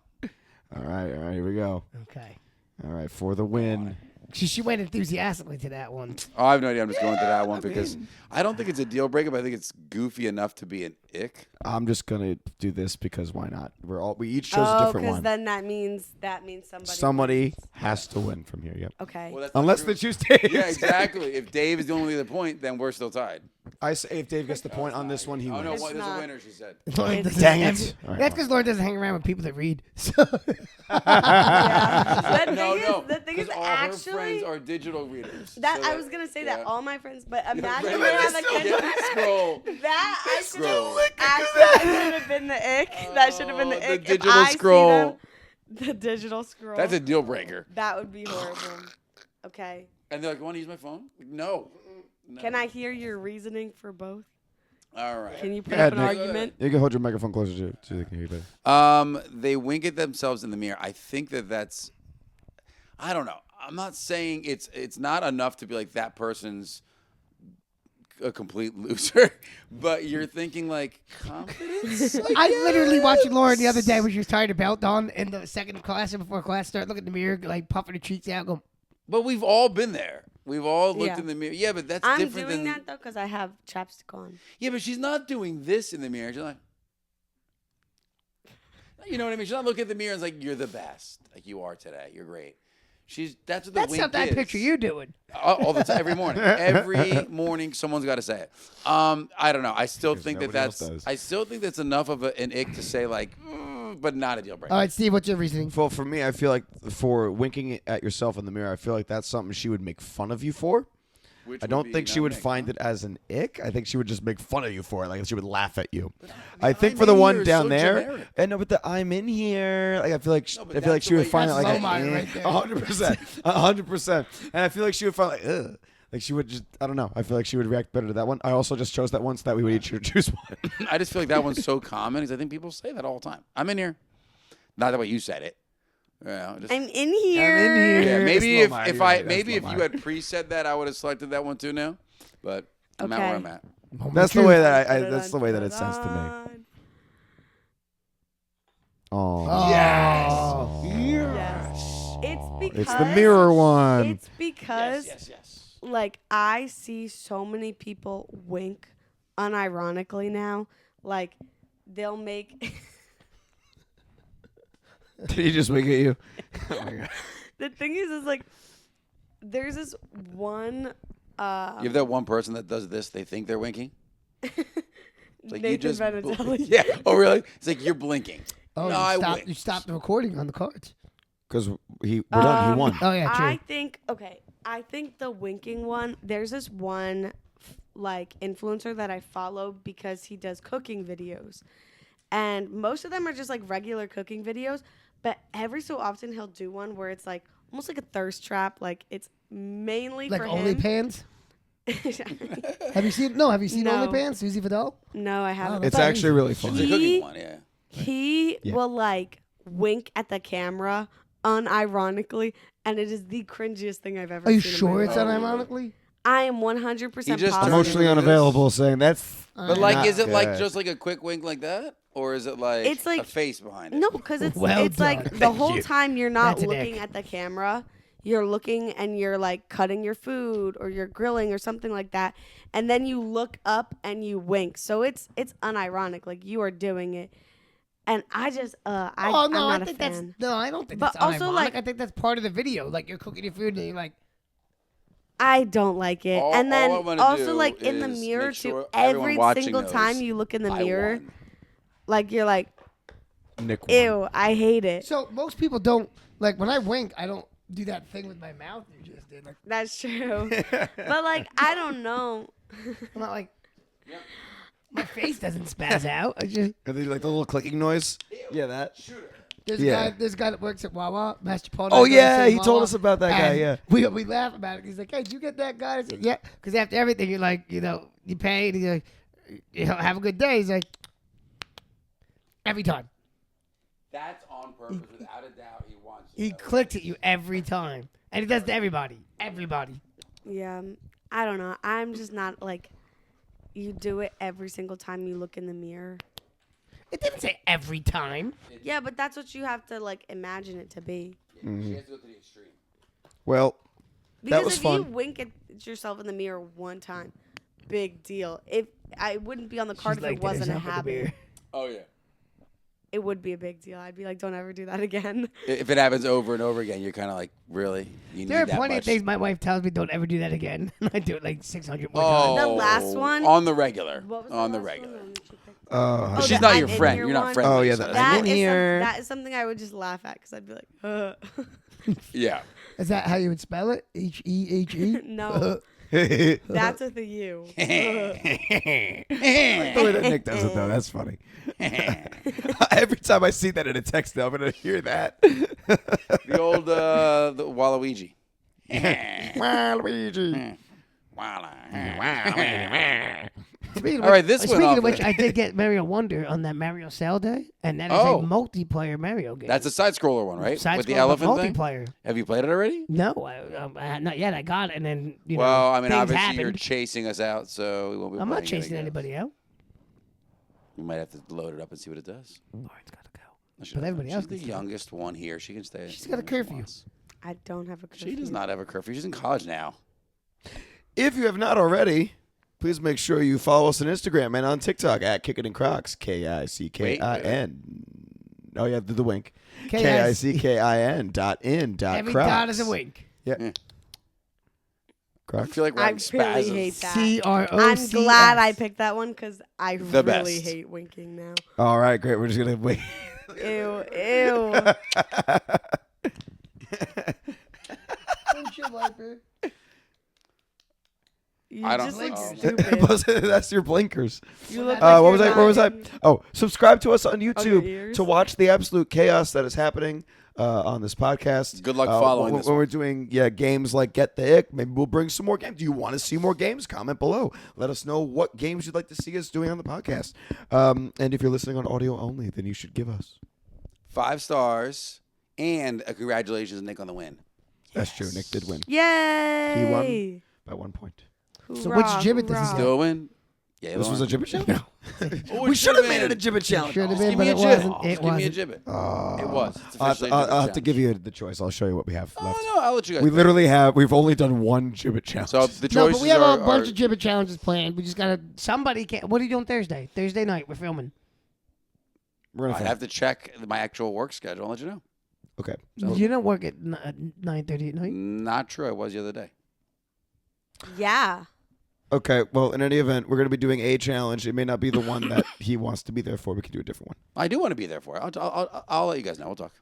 All right, here we go. Okay. All right, for the win. She went enthusiastically to that one. Oh, I have no idea. I'm just going to that one because I don't think it's a deal breaker, but I think it's goofy enough to be an ick. I'm just gonna do this because why not? We each chose a different because one. then that means somebody. Somebody wins. has to win from here. Yep. Okay. Well, that's not Unless true. they choose Dave. Yeah, exactly. If Dave is the only other point, then we're still tied. I say if Dave gets the point on this one, he Oh, wins. no, It's there's a not. winner, she said. Lauren It's- doesn't- Dang it. All right, That's because Lauren doesn't hang around with people that read. So Yeah. The No, thing no. is, the thing is Because all her friends actually are digital readers. that So I was gonna say that yeah. all my friends, but imagine Right, they right. have a Kindle. Scroll. That I should Scroll. actually should have been the ick. That should have been the Oh, the ick. If digital I see scroll. them, the digital scroll. That's a deal breaker. That would be horrible. Okay. And they're like, want to use my phone? No. No. Can I hear your reasoning for both? All right. Can you put Yeah, up an Nick. argument? You can hold your microphone closer to they can hear you better. They wink at themselves in the mirror. I think that's. I don't know. I'm not saying it's not enough to be like that person's a complete loser, but you're thinking like confidence. I literally watched Lauren the other day when she was tying her belt on in the second class and before class started, look in the mirror, like puffing her cheeks out, go, But we've all been there. We've all looked Yeah. in the mirror. Yeah, but that's I'm different doing than. that though because I have chapstick on. Yeah, but she's not doing this in the mirror. She's like. You know what I mean? She's not looking at the mirror and it's like, you're the best. Like you are today. You're great. That's what the that's wink something I is. picture you doing. All the time, every morning. Every morning, someone's got to say it. I don't know. I still Because think that nobody else that's. does. I still think that's enough of an ick to say like, but not a deal breaker. All right, Steve, what's your reasoning? Well, for me, I feel like for winking at yourself in the mirror, I feel like that's something she would make fun of you for. Which I would don't be think she not would an ick, find huh? it as an ick. I think she would just make fun of you for it. Like she would laugh at you. I think I'm for the in one here is down so there, generic. and no, but the I'm in here. Like I feel like No, but I feel like that's she the would way- find it that's like low mind right there. 100%, 100%. And I feel like she would find like ugh. Like she would just I don't know. I feel like she would react better to that one. I also just chose that one so that we would each choose one. I just feel like that one's so common because I think people say that all the time. I'm in here. Not the way you said it. Yeah, just, I'm in here. I'm in here. yeah, maybe It's low mind, if you're I right, that's maybe low if you mind. had pre-said that, I would have selected that one too now. But I'm at where Okay. I'm at. That's the way that that's the way that it sounds to me. Dun-dun-dun. Oh. Yes. Yes. It's because It's the mirror one. It's because yes. like I see so many people wink unironically now. Like they'll make Did he just wink at you? Oh my God. the thing is like there's this one You have that one person that does this. They think they're winking. Like Nathan you just Venatelli. yeah. Oh really? It's like you're blinking. Oh, No, I you winked. stopped the recording on the cards. Because we're done. He won. Oh yeah, true. I think the winking one, there's this one like influencer that I follow because he does cooking videos. And most of them are just like regular cooking videos, but every so often he'll do one where it's like almost like a thirst trap, like it's mainly Like for OnlyFans. him. Have you seen? No, have you seen No. OnlyFans? Susie Vidal. No, I haven't. that's It's actually really fun. It's a cooking one, yeah. He Yeah. will like wink at the camera unironically, and it is the cringiest thing I've ever Are you seen. sure in it's my life. unironically? I am 100% He just positive. turned Emotionally into this. unavailable, saying that's. But like, not is it like good. just like a quick wink like that, or is it like It's like- a face behind it? No, because it's Well it's like done. the Thank whole you. time you're not That's an looking ick. at the camera. You're looking and you're like cutting your food or you're grilling or something like that, and then you look up and you wink. So it's unironic, like you are doing it. And I just I'm Oh no, not I a think fan. that's I don't think But that's also, unironic. like- I think that's part of the video. Like you're cooking your food and you're like, I don't like it. All- and then all I wanna also do like in the is mirror make sure too. everyone Every watching single knows time you look in the I mirror, won. like you're like, Nick won. ew, I hate it. so most people don't like when I wink. I don't do that thing with my mouth you just did. Like That's true. But like I don't know. I'm not like my face doesn't spaz out. I just And then like the little clicking noise. Yeah, that. there's Yeah. a guy that works at Wawa, Master Paul. Oh that goes yeah, to he told Wawa, us about that guy. and Yeah. we laugh about it. He's like, hey, did you get that guy? I said, yeah, because after everything, you're like, you pay, and he's like, have a good day. He's like, every time. That's on purpose, without a doubt. He wants. He clicks at you every time. And he does to everybody. Everybody. Yeah, I don't know. I'm just not like you do it every single time you look in the mirror. It didn't say every time. Yeah, but that's what you have to like imagine it to be. She has to go to the extreme. Well, Because was if you fun. wink at yourself in the mirror one time, big deal. If I wouldn't be on the card She's if like it wasn't a herself in the habit. mirror. Oh yeah. It would be a big deal. I'd be like, don't ever do that again. If it happens over and over again, you're kind of like, really? You There are need that plenty much? of things my wife tells me don't ever do that again. I do it like 600 more Oh, times. The last one? on the regular. What was On the last regular. one that you picked? oh, She's the not I'm your in friend. here You're not one? friendly. Oh, yeah, so the that's- I'm in here. That is something I would just laugh at because I'd be like, Yeah. Is that how you would spell it? H-E-H-E? no, the that's with a U. way that Nick does it though, that's funny. Every time I see that in a text, now I'm gonna hear that. The old the Waluigi. Waluigi. Speaking of All right, this which, went speaking off of which, the- I did get Mario Wonder on that Mario Sale Day, and that is Oh. a multiplayer Mario game. That's a side scroller one, right? Side With the scroller, but elephant thing. multiplayer. Have you played it already? No, not yet. I got it, and then Well, I mean, things obviously you're happened. chasing us out, so we won't be. I'm not playing it, I chasing guess. anybody out. We might have to load it up and see what it does. Lauren's got to go. She But doesn't. everybody else She's the can stay. youngest one here. She can stay. She's got a as long as she curfew. wants. I don't have a curfew. She does not have a curfew. She's in college now. If you have not already, please make sure you follow us on Instagram and on TikTok at Kickin Crocs. Kickin. Oh yeah, the wink. KICKIN.in. Every Crocs. dot is a wink. Yeah. I Crocs. feel like we're I having spasms. really hate that. C-R-O-C-S. I'm glad I picked that one because I The really best. hate winking now. All right, great. We're just gonna wait. Ew, ew. Windshield wiper. You I don't just look know. stupid. That's your blinkers. You look What like What was you're I? Where was I? dying. Oh, subscribe to us on your YouTube ears? to watch the absolute chaos that is happening on this podcast. Good luck following when, this when one. we're doing games like Get The Ick. Maybe we'll bring some more games. Do you want to see more games? Comment below. Let us know what games you'd like to see us doing on the podcast. And if you're listening on audio only, then you should give us. 5 stars and a congratulations, Nick, on the win. That's true. Nick did win Yay! He won. by 1 point. So which Hoorah, gibbet does he hoorah. get? Still a win. Yeah, This was a gibbet challenge. Oh, We should have made it a gibbet challenge. Should have Just been, give me but a it gibbet. wasn't. It Just give me a wasn't. gibbet. It was. It's I'll officially a I'll gibbet have to give challenge. you the choice. I'll show you what we have left. Oh, no, I'll let you guys We pick. literally we've only done one gibbet challenge. So the No, choices but we have are, a bunch are of gibbet challenges planned. We just gotta. Somebody can. What are you doing Thursday? Thursday night, we're filming. We're gonna I'd have to check my actual work schedule and let you know. Okay. You don't work at 9:30 at night. Not true. I was the other day. Yeah. Okay, well, in any event, we're going to be doing a challenge. It may not be the one that he wants to be there for. We can do a different one. I do want to be there for it. I'll let you guys know. We'll talk.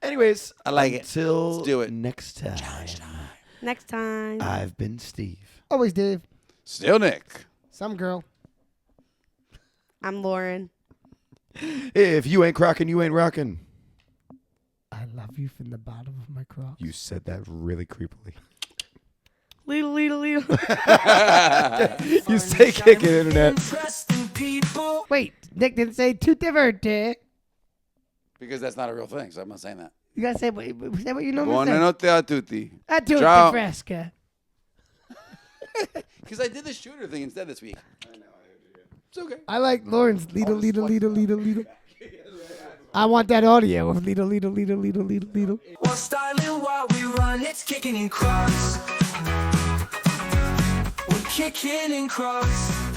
Anyways, I like it. until Let's do it. next time. Next time. I've been Steve. Always Dave. Still Nick. Some girl. I'm Lauren. If you ain't crocking, you ain't rocking. I love you from the bottom of my Crocs. You said that really creepily. Leedle, leedle, leedle. You say Kickin, internet. Interesting people. Wait, Nick didn't say tutti verde. Because that's not a real thing, so I'm not saying that. You gotta say what you normally say. Buonanotte a tutti. A tutti Ciao. fresca. Because I did the shooter thing instead this week. I know. It's okay. I like Lauren's Lidl. I want that audio of Lidl. While styling while we run, it's kicking in Crocs. We're kicking in Crocs.